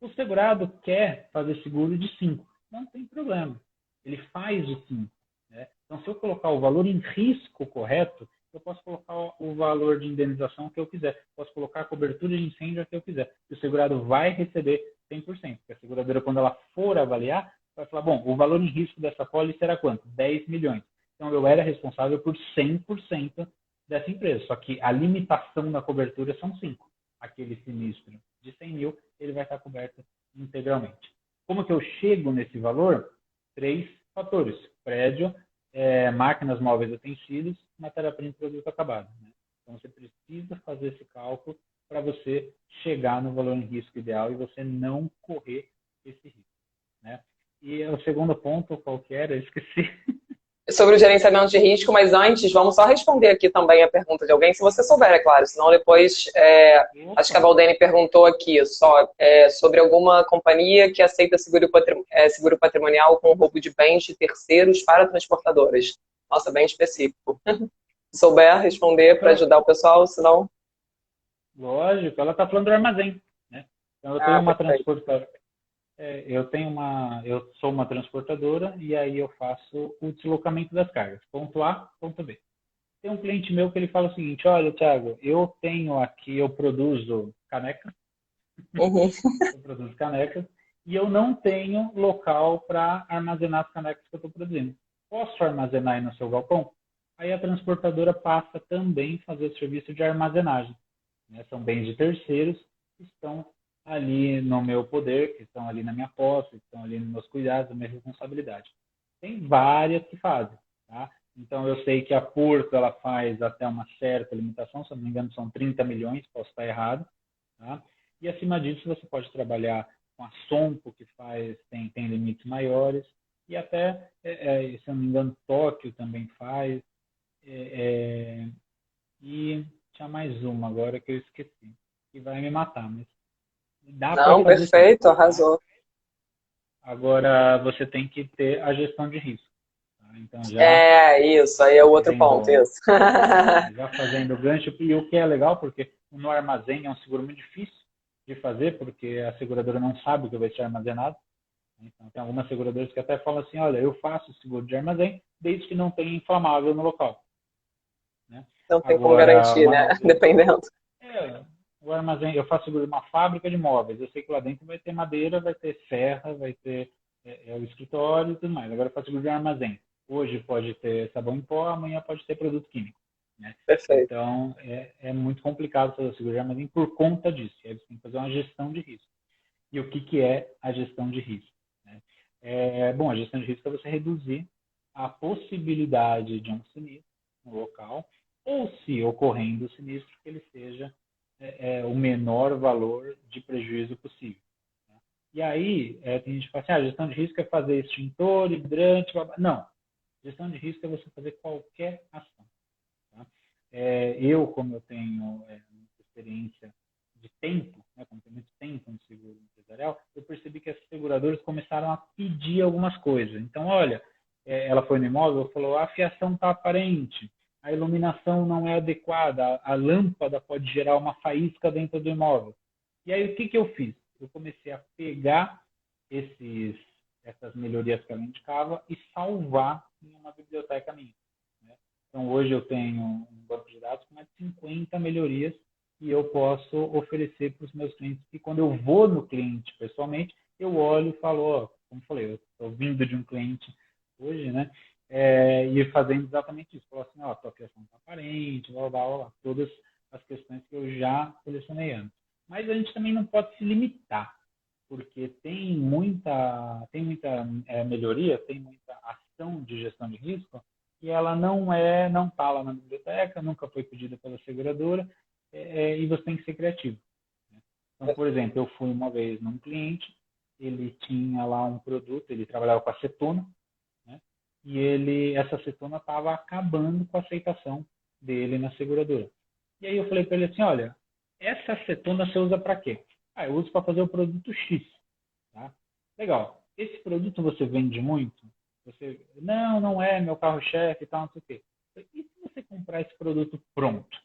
O segurado quer fazer seguro de 5. Não tem problema. Ele faz de 5. Né? Então, se eu colocar o valor em risco correto, eu posso colocar o valor de indenização que eu quiser. Posso colocar a cobertura de incêndio que eu quiser. E o segurado vai receber 100%. Porque a seguradora, quando ela for avaliar, vai falar, bom, o valor em risco dessa pólice será quanto? 10 milhões. Então, eu era responsável por 100% dessa empresa. Só que a limitação da cobertura são 5. Aquele sinistro de 100 mil, ele vai estar coberto integralmente. Como que eu chego nesse valor? 3 fatores. Prédio, máquinas, móveis, utensílios, matéria-prima e produto acabado. Né? Então, você precisa fazer esse cálculo para você chegar no valor em risco ideal e você não correr esse risco. Né? E o segundo ponto, qual que era? Eu esqueci. Sobre o gerenciamento de risco, mas antes, vamos só responder aqui também a pergunta de alguém, se você souber, é claro, senão depois, acho que a Valdene perguntou aqui só, sobre alguma companhia que aceita seguro patrimonial com roubo de bens de terceiros para transportadoras. Nossa, bem específico. Se souber responder para ajudar o pessoal, senão... Lógico, ela está falando do armazém. Né? Então, eu tenho uma transportadora. Eu sou uma transportadora e aí eu faço o deslocamento das cargas, ponto A, ponto B. Tem um cliente meu que ele fala o seguinte, olha, Thiago, eu tenho aqui, eu produzo canecas, Uhum. eu produzo canecas e eu não tenho local para armazenar as canecas que eu estou produzindo. Posso armazenar aí no seu galpão? Aí a transportadora passa também a fazer o serviço de armazenagem. Né? São bens de terceiros que estão ali no meu poder, que estão ali na minha posse, que estão ali nos meus cuidados, na minha responsabilidade. Tem várias que fazem. Tá? Então, eu sei que a Porto ela faz até uma certa limitação, se eu não me engano, são 30 milhões, posso estar errado. Tá? E acima disso, você pode trabalhar com a Sompo, que tem limites maiores, e até, se eu não me engano, Tóquio também faz. E tinha mais uma agora que eu esqueci, que vai me matar, mas dá para Não, fazer sim. perfeito, Tá? arrasou. Agora, você tem que ter a gestão de risco. Tá? Então, Isso, aí é o outro ponto, fazendo, isso. já fazendo o gancho, e o que é legal, porque no armazém é um seguro muito difícil de fazer, porque a seguradora não sabe o que vai ser armazenado. Então, tem algumas seguradoras que até falam assim, olha, eu faço seguro de armazém, desde que não tenha inflamável no local. Né? Não tem como Agora, garantir, o né? armazém, Dependendo. o armazém, eu faço seguro de uma fábrica de móveis. Eu sei que lá dentro vai ter madeira, vai ter serra, vai ter o escritório e tudo mais. Agora eu faço seguro de armazém. Hoje pode ter sabão em pó, amanhã pode ter produto químico. Né? Perfeito. Então, é muito complicado fazer o seguro de armazém por conta disso. Aí você tem que fazer uma gestão de risco. E o que é a gestão de risco? Né? Bom, a gestão de risco é você reduzir a possibilidade de um sinistro no local, ou se ocorrendo o sinistro, que ele seja o menor valor de prejuízo possível. Né? E aí, tem gente que fala assim, a gestão de risco é fazer extintor, hidrante, blá, blá. Não. Gestão de risco é você fazer qualquer ação. Tá? Eu, como eu tenho muita experiência de tempo, né, como tem muito tempo no seguro empresarial, eu percebi que as seguradoras começaram a pedir algumas coisas. Então, olha, ela foi no imóvel e falou, a fiação está aparente, a iluminação não é adequada, a lâmpada pode gerar uma faísca dentro do imóvel. E aí, o que eu fiz? Eu comecei a pegar essas melhorias que ela indicava e salvar em uma biblioteca minha. Né? Então, hoje eu tenho um banco de dados com mais de 50 melhorias e eu posso oferecer para os meus clientes. E quando eu vou no cliente pessoalmente, eu olho e falo, ó, como eu falei, eu estou vindo de um cliente hoje, né? E fazendo exatamente isso. Falo assim, ó, tua criação está aparente, blá, blá, blá, todas as questões que eu já selecionei antes. Mas a gente também não pode se limitar, porque tem muita melhoria, tem muita ação de gestão de risco e ela não está lá na biblioteca, nunca foi pedida pela seguradora, e você tem que ser criativo. Né? Então, por exemplo, eu fui uma vez num cliente, ele tinha lá um produto, ele trabalhava com acetona, né? E essa acetona estava acabando com a aceitação dele na seguradora. E aí eu falei para ele assim, olha, essa acetona você usa para quê? Eu uso para fazer o produto X. Tá? Legal. Esse produto você vende muito? Não é meu carro-chefe e tal, não sei o quê. E se você comprar esse produto pronto?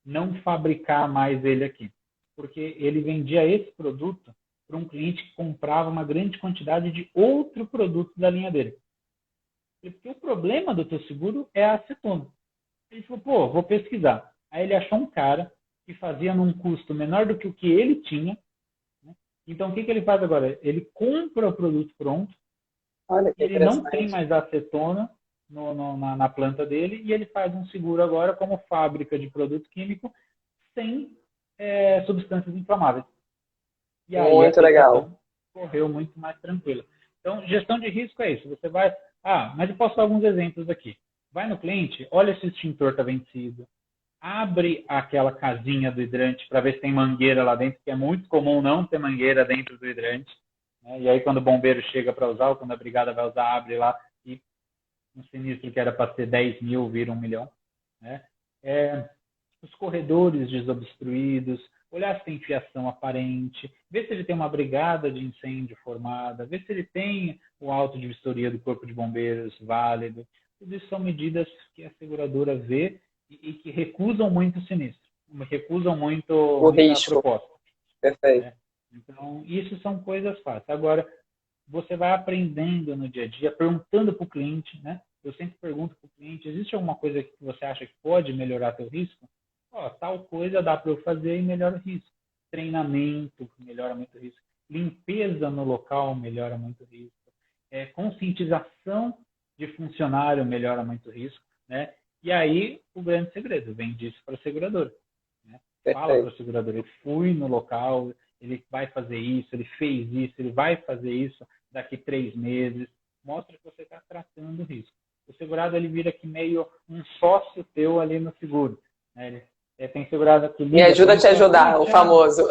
não fabricar mais ele aqui. Porque ele vendia esse produto para um cliente que comprava uma grande quantidade de outro produto da linha dele. Porque o problema do teu seguro é a acetona. Ele falou, pô, vou pesquisar. Aí ele achou um cara que fazia num custo menor do que o que ele tinha. Né? Então, o que ele faz agora? Ele compra o produto pronto, Olha que ele não tem interessante. mais acetona na planta dele e ele faz um seguro agora como fábrica de produto químico sem substâncias inflamáveis. E aí a Muito legal. questão correu muito mais tranquila. Então, gestão de risco é isso. Você vai... mas eu posso dar alguns exemplos aqui. Vai no cliente, olha se o extintor está vencido, abre aquela casinha do hidrante para ver se tem mangueira lá dentro, que é muito comum não ter mangueira dentro do hidrante. Né? E aí, quando o bombeiro chega para usar, ou quando a brigada vai usar, abre lá e um sinistro que era para ser 10 mil vira 1 milhão. Né? Os corredores desobstruídos, olhar se tem fiação aparente, ver se ele tem uma brigada de incêndio formada, ver se ele tem o auto de vistoria do Corpo de Bombeiros válido. Tudo isso são medidas que a seguradora vê e que recusam muito o sinistro, recusam O muita risco. proposta. Perfeito. Né? Então, isso são coisas fáceis. Agora, você vai aprendendo no dia a dia, perguntando para o cliente, né? Eu sempre pergunto para o cliente, existe alguma coisa que você acha que pode melhorar teu risco? Tal coisa dá para eu fazer e melhora o risco. Treinamento melhora muito o risco. Limpeza no local melhora muito o risco. Conscientização de funcionário melhora muito o risco. Né? E aí, o grande segredo, vem disso para a seguradora. Né? Fala para Perfeito. a seguradora, eu fui no local, ele vai fazer isso, ele fez isso, ele vai fazer isso daqui 3 meses. Mostra que você está tratando o risco. O segurado ele vira que meio um sócio teu ali no seguro. Né? Tem segurado que Me liga para ajuda a mim e te fala assim, ajudar, o Thiago, famoso.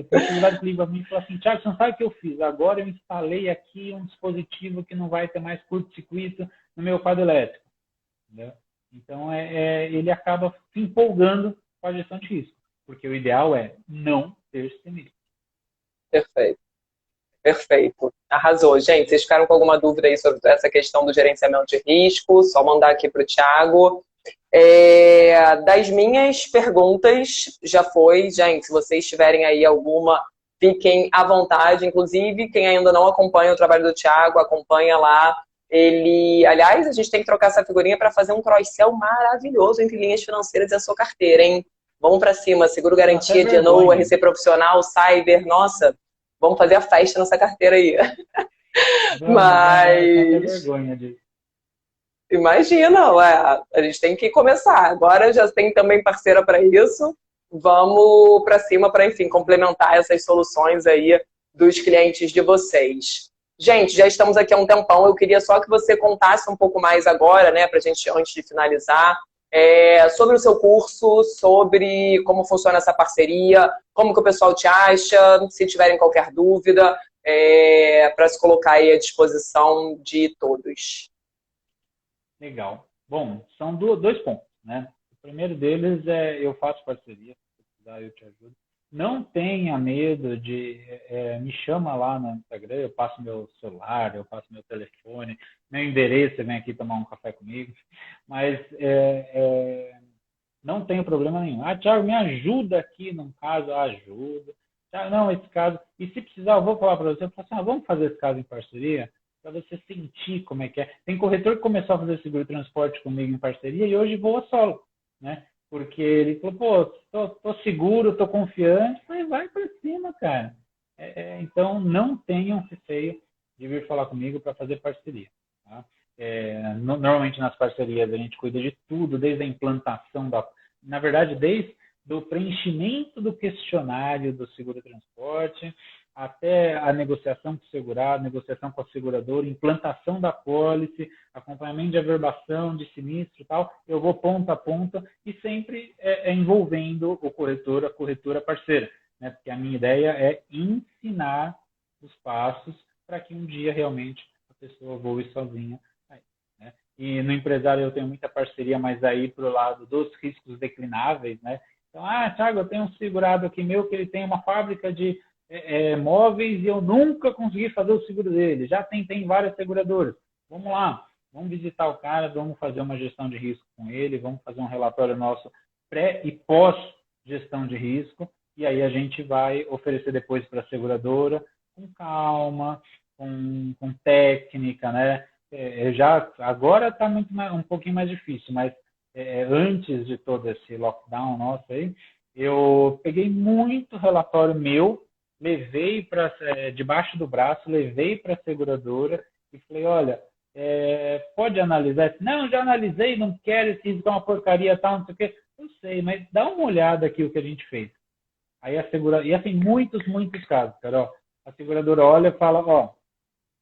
tem segurado que liga para mim e fala assim, Thiago, você não sabe o que eu fiz? Agora eu instalei aqui um dispositivo que não vai ter mais curto-circuito no meu quadro elétrico. Entendeu? Então, ele acaba se empolgando com a gestão de risco, porque o ideal é não ter sinistro. Perfeito. Perfeito. Arrasou. Gente, vocês ficaram com alguma dúvida aí sobre essa questão do gerenciamento de risco? Só mandar aqui para o Thiago. Das minhas perguntas, já foi. Gente, se vocês tiverem aí alguma, fiquem à vontade. Inclusive, quem ainda não acompanha o trabalho do Thiago, acompanha lá. Ele, aliás, a gente tem que trocar essa figurinha para fazer um cross-sell maravilhoso entre linhas financeiras e a sua carteira, hein? Vamos para cima. Seguro Dá até garantia, DNO, vergonha. RC profissional, cyber. Nossa, vamos fazer a festa nessa carteira aí. Vamos, tem até Mas vergonha disso. imagina, ué, a gente tem que começar. Agora já tem também parceira para isso. Vamos para cima para, enfim, complementar essas soluções aí dos clientes de vocês. Gente, já estamos aqui há um tempão. Eu queria só que você contasse um pouco mais agora, né, para a gente, antes de finalizar, sobre o seu curso, sobre como funciona essa parceria, como que o pessoal te acha, se tiverem qualquer dúvida, para se colocar aí à disposição de todos. Legal. Bom, são dois pontos, né? O primeiro deles é eu faço parceria, se precisar eu te ajudo. Não tenha medo de me chama lá no Instagram, eu passo meu celular, eu passo meu telefone, meu endereço, você vem aqui tomar um café comigo. Mas não tenho problema nenhum. Thiago, me ajuda aqui num caso, ajuda. Não, esse caso. E se precisar, eu vou falar para você, eu falo assim, vamos fazer esse caso em parceria? Para você sentir como é que é. Tem corretor que começou a fazer seguro transporte comigo em parceria e hoje voa solo, né? Porque ele falou, tô seguro, tô confiante, falei, vai para cima, cara. Então, não tenham receio de vir falar comigo para fazer parceria. Tá? Normalmente nas parcerias a gente cuida de tudo, desde a implantação na verdade, desde do preenchimento do questionário do seguro transporte, até a negociação com o segurado, negociação com a seguradora, implantação da pólice, acompanhamento de averbação, de sinistro e tal, eu vou ponta a ponta e sempre envolvendo o corretor, a corretora parceira, né? Porque a minha ideia é ensinar os passos para que um dia realmente a pessoa voe sozinha. Né? E no empresário eu tenho muita parceria, mas aí para o lado dos riscos declináveis, né? Então, Thiago, eu tenho um segurado aqui meu que ele tem uma fábrica de móveis e eu nunca consegui fazer o seguro dele. Já tentei em várias seguradoras. Vamos lá, vamos visitar o cara, vamos fazer uma gestão de risco com ele, vamos fazer um relatório nosso pré e pós gestão de risco, e aí a gente vai oferecer depois para a seguradora com calma, com técnica, né? Agora está um pouquinho mais difícil, mas antes de todo esse lockdown nosso aí, eu peguei muito relatório meu, levei para debaixo do braço, levei para a seguradora e falei, olha, pode analisar? Não, já analisei, não quero, esse risco é uma porcaria, tal, não sei o quê. Eu sei, mas dá uma olhada aqui o que a gente fez. Aí a seguradora, e assim, muitos casos, Carol. A seguradora olha e fala, ó,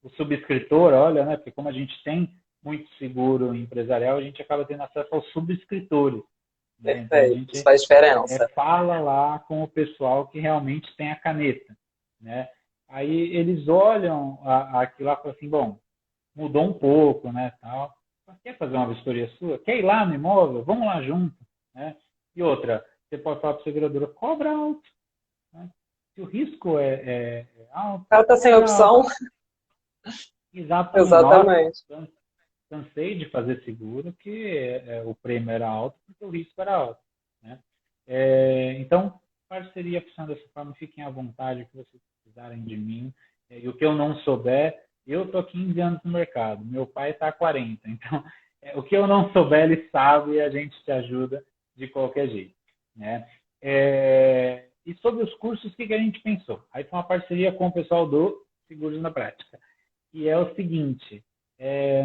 o subscritor olha, né? Porque como a gente tem muito seguro empresarial, a gente acaba tendo acesso aos subscritores. Né? Então a Perfeito, isso gente faz diferença. fala lá com o pessoal que realmente tem a caneta. Né? Aí eles olham aquilo lá e falam assim, bom, mudou um pouco, né? Tal. Quer fazer uma vistoria sua? Quer ir lá no imóvel? Vamos lá junto. Né? E outra, você pode falar para a seguradora, cobra alto. Né? Se o risco é alto, O cara tá sem cobra opção. alto. Exatamente. Nossa, Exatamente. cansei de fazer seguro que o prêmio era alto porque o risco era alto. Né? Então, parceria funciona dessa forma, fiquem à vontade, o que vocês precisarem de mim. E o que eu não souber, eu estou há 15 anos no mercado, meu pai está há 40. Então, o que eu não souber, ele sabe e a gente te ajuda de qualquer jeito. Né? E sobre os cursos, o que a gente pensou? Aí foi uma parceria com o pessoal do Seguros na Prática. E é o seguinte,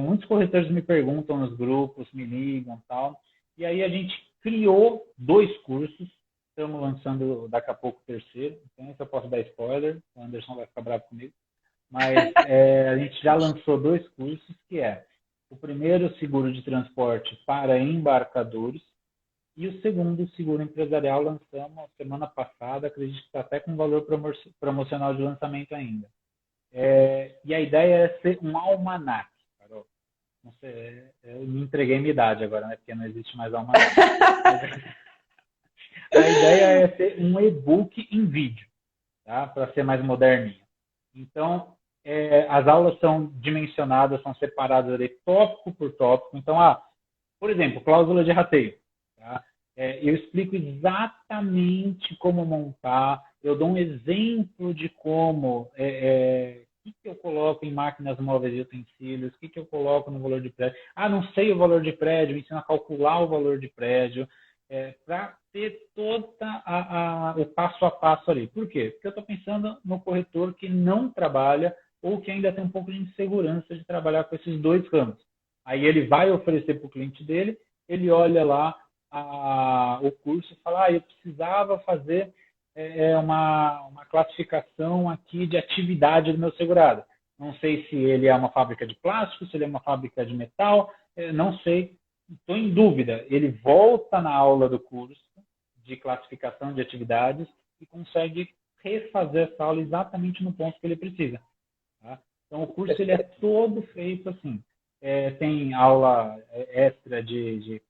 muitos corretores me perguntam nos grupos, me ligam e tal, e aí a gente criou 2 cursos, estamos lançando daqui a pouco o terceiro, então esse eu posso dar spoiler, o Anderson vai ficar bravo comigo, mas a gente já lançou 2 cursos, que é o primeiro, seguro de transporte para embarcadores, e o segundo, seguro empresarial, lançamos semana passada, acredito que está até com valor promocional de lançamento ainda. E a ideia é ser um almanac, Carol. Não sei, eu me entreguei minha idade agora, né? Porque não existe mais almanac. A ideia é ser um e-book em vídeo, tá? Para ser mais moderninho. Então, as aulas são dimensionadas, são separadas ali, tópico por tópico. Então, por exemplo, cláusula de rateio. Tá? Eu explico exatamente como montar, eu dou um exemplo de como, o que eu coloco em máquinas móveis e utensílios, o que eu coloco no valor de prédio. Não sei o valor de prédio, me ensino a calcular o valor de prédio, para ter todo o passo a passo ali. Por quê? Porque eu estou pensando no corretor que não trabalha ou que ainda tem um pouco de insegurança de trabalhar com esses 2 ramos. Aí ele vai oferecer para o cliente dele, ele olha lá o curso e fala, eu precisava fazer uma classificação aqui de atividade do meu segurado. Não sei se ele é uma fábrica de plástico, se ele é uma fábrica de metal, não sei, estou em dúvida. Ele volta na aula do curso de classificação de atividades e consegue refazer essa aula exatamente no ponto que ele precisa. Tá? Então, o curso ele é todo feito assim. Tem aula extra de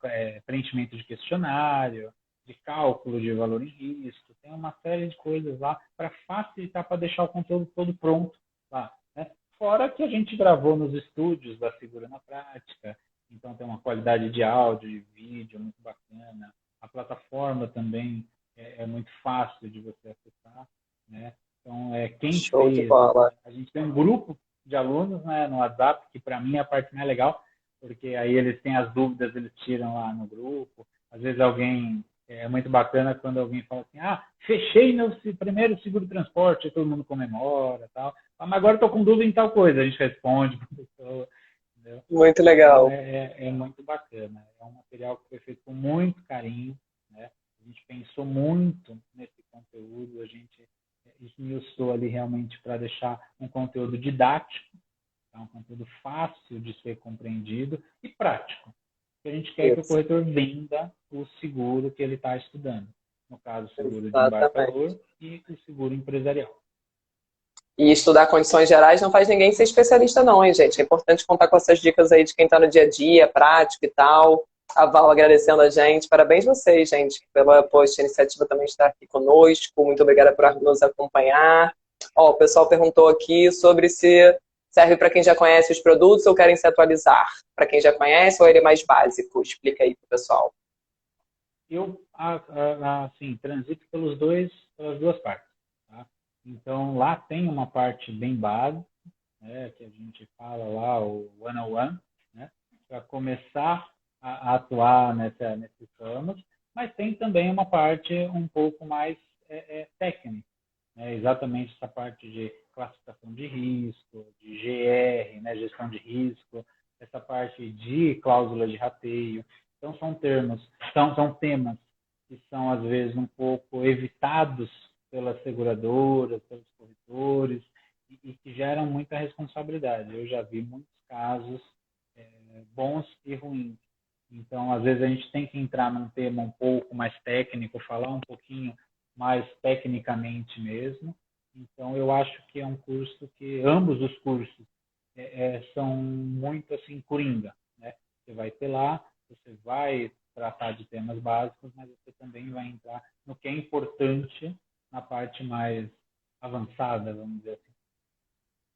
preenchimento de questionário, de cálculo de valor em risco, tem uma série de coisas lá para facilitar, para deixar o conteúdo todo pronto lá. Né? Fora que a gente gravou nos estúdios da Segura na Prática, então tem uma qualidade de áudio e vídeo muito bacana. A plataforma também é muito fácil de você acessar. Né? Então, quem Show de fez... bola. A gente tem um grupo de alunos, né, no WhatsApp, que para mim é a parte mais legal, porque aí eles têm as dúvidas, eles tiram lá no grupo. Às vezes alguém... É muito bacana quando alguém fala assim, fechei meu primeiro seguro de transporte, e todo mundo comemora, tal. Mas agora estou com dúvida em tal coisa, a gente responde para a pessoa. Entendeu? Muito Então, legal. é muito bacana. É um material que foi feito com muito carinho. Né? A gente pensou muito nesse conteúdo, a gente esmiuçou ali realmente para deixar um conteúdo didático, tá? Um conteúdo fácil de ser compreendido e prático. A gente quer que o corretor venda o seguro que ele está estudando. No caso, o seguro de embarcador e o seguro empresarial. E estudar condições gerais não faz ninguém ser especialista não, hein, gente? É importante contar com essas dicas aí de quem está no dia a dia, prático e tal. A Val agradecendo a gente. Parabéns vocês, gente, pela iniciativa também estar aqui conosco. Muito obrigada por nos acompanhar. O pessoal perguntou aqui sobre se serve para quem já conhece os produtos ou querem se atualizar. Para quem já conhece ou ele é mais básico? Explica aí para o pessoal. eu assim, transito pelas duas partes. Tá? Então, lá tem uma parte bem básica, né, que a gente fala lá, o one-on-one, né, para começar a atuar nesses ramos, mas tem também uma parte um pouco mais técnica, né, exatamente essa parte de classificação de risco, de GR, né, gestão de risco, essa parte de cláusula de rateio. Então, são temas que são, às vezes, um pouco evitados pelas seguradoras, pelos corretores, e que geram muita responsabilidade. Eu já vi muitos casos bons e ruins. Então, às vezes, a gente tem que entrar num tema um pouco mais técnico, falar um pouquinho mais tecnicamente mesmo. Então, eu acho que é um curso que, ambos os cursos, são muito assim, coringa. Né? Você vai ter lá, você vai tratar de temas básicos, mas você também vai entrar no que é importante na parte mais avançada, vamos dizer assim.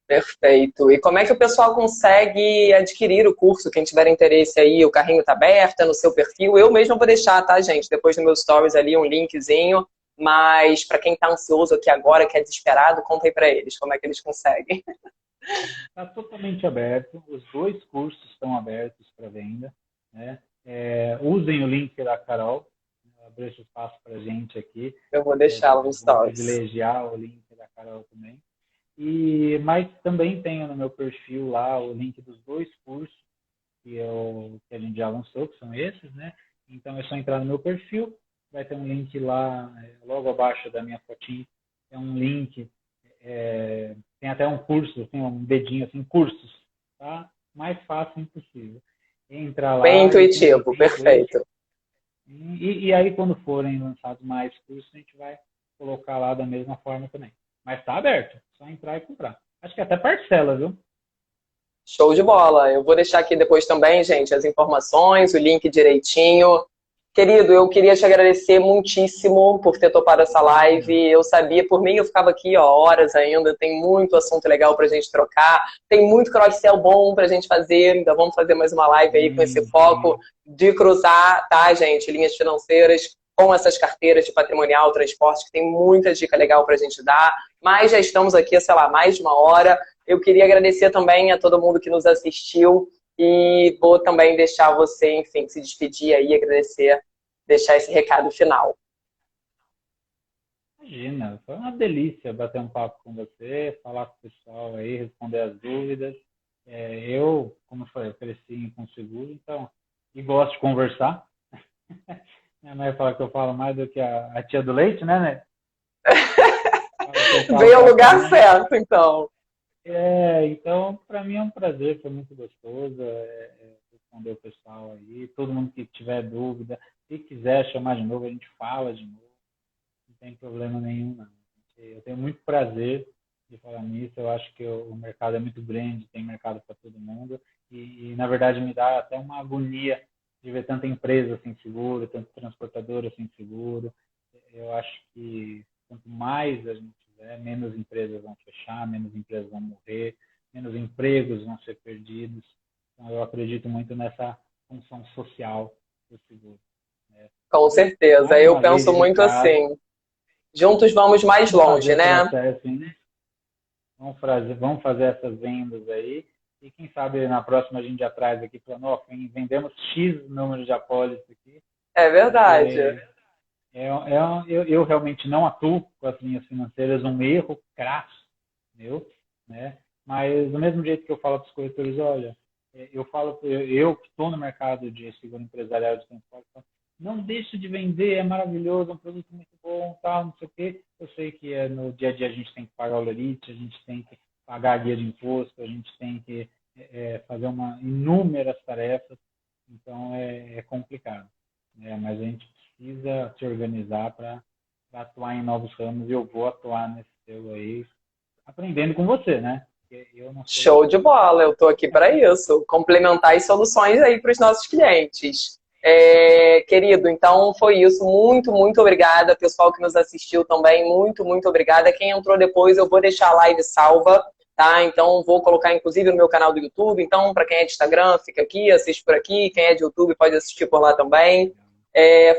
Perfeito. E como é que o pessoal consegue adquirir o curso? Quem tiver interesse aí, o carrinho está aberto, é no seu perfil. Eu mesmo vou deixar, tá, gente? Depois no meus stories ali um linkzinho. Mas para quem está ansioso aqui agora, que é desesperado, conta aí para eles como é que eles conseguem. Está totalmente aberto. Os dois cursos estão abertos para venda. Né? Usem o link da Carol. Abriu esse espaço para a gente aqui. Eu vou deixar lá nos Vou stories. privilegiar o link da Carol também. Mas também tenho no meu perfil lá o link dos dois cursos que a gente já lançou, que são esses, né? Então é só entrar no meu perfil, vai ter um link lá, logo abaixo da minha fotinha, é um link, tem até um curso, tem um dedinho assim, cursos, tá? Mais fácil impossível. Entra Bem lá intuitivo, tem dois. perfeito. Aí quando forem lançados mais cursos, a gente vai colocar lá da mesma forma também. Mas tá aberto, só entrar e comprar. Acho que até parcela, viu? Show de bola. Eu vou deixar aqui depois também, gente, as informações, o link direitinho. Querido, eu queria te agradecer muitíssimo por ter topado essa live. Eu sabia, por mim, eu ficava aqui ó, horas ainda. Tem muito assunto legal pra gente trocar. Tem muito cross-sell bom pra gente fazer. Ainda vamos fazer mais uma live aí com esse foco de cruzar, tá, gente? Linhas financeiras com essas carteiras de patrimonial, transporte, que tem muita dica legal pra gente dar. Mas já estamos aqui, sei lá, mais de uma hora. Eu queria agradecer também a todo mundo que nos assistiu. E vou também deixar você, enfim, se despedir aí, agradecer, deixar esse recado final. Imagina, foi uma delícia bater um papo com você, falar com o pessoal aí, responder as dúvidas. Eu, como eu falei, eu cresci com seguro, então, e gosto de conversar. Minha mãe fala que eu falo mais do que a tia do leite, né? Veio ao lugar certo, então. Então, para mim é um prazer, foi muito gostoso responder o pessoal aí. Todo mundo que tiver dúvida, se quiser chamar de novo, a gente fala de novo. Não tem problema nenhum, não. Eu tenho muito prazer de falar nisso. Eu acho que o mercado é muito grande, tem mercado para todo mundo. Na verdade, me dá até uma agonia de ver tanta empresa sem seguro, tanta transportadora sem seguro. Eu acho que quanto mais a gente tiver, menos empresas vão fechar, menos empresas vão morrer, menos empregos vão ser perdidos. Então, eu acredito muito nessa função social do seguro. Com certeza. Mais Eu uma vez, penso muito obrigado. assim. Juntos vamos mais longe, né? Processo, hein? Vamos fazer essas vendas aí. E quem sabe na próxima a gente já traz aqui para nós, vendemos X número de apólices aqui. É verdade. Eu realmente não atuo com as linhas financeiras, um erro crasso meu, né? Mas do mesmo jeito que eu falo para os corretores, olha, eu que estou no mercado de seguro empresarial de transporte, não deixe de vender, é maravilhoso, é um produto muito bom, tal, não sei o quê. Eu sei que no dia a dia a gente tem que pagar o lerite, a gente tem que pagar a guia de imposto, a gente tem que fazer inúmeras tarefas, então é complicado. Mas a gente precisa se organizar para atuar em novos ramos e eu vou atuar nesse seu aí, aprendendo com você, né? Eu não sei. Show de bola, eu estou aqui para isso, complementar as soluções aí para os nossos clientes. Querido, então foi isso. Muito, muito obrigada. Pessoal que nos assistiu também, muito, muito obrigada. Quem entrou depois, eu vou deixar a live salva, tá? Então vou colocar inclusive no meu canal do YouTube. Então, para quem é de Instagram, fica aqui, assiste por aqui. Quem é de YouTube pode assistir por lá também.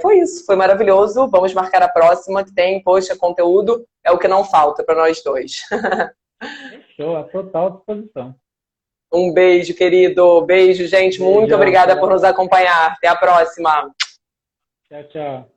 Foi isso, foi maravilhoso. Vamos marcar a próxima, que tem, poxa, conteúdo é o que não falta para nós dois. Fechou, a total disposição. Um beijo, querido. Beijo, gente. Muito Beijão, obrigada por nos tchau. acompanhar. Até a próxima. Tchau, tchau.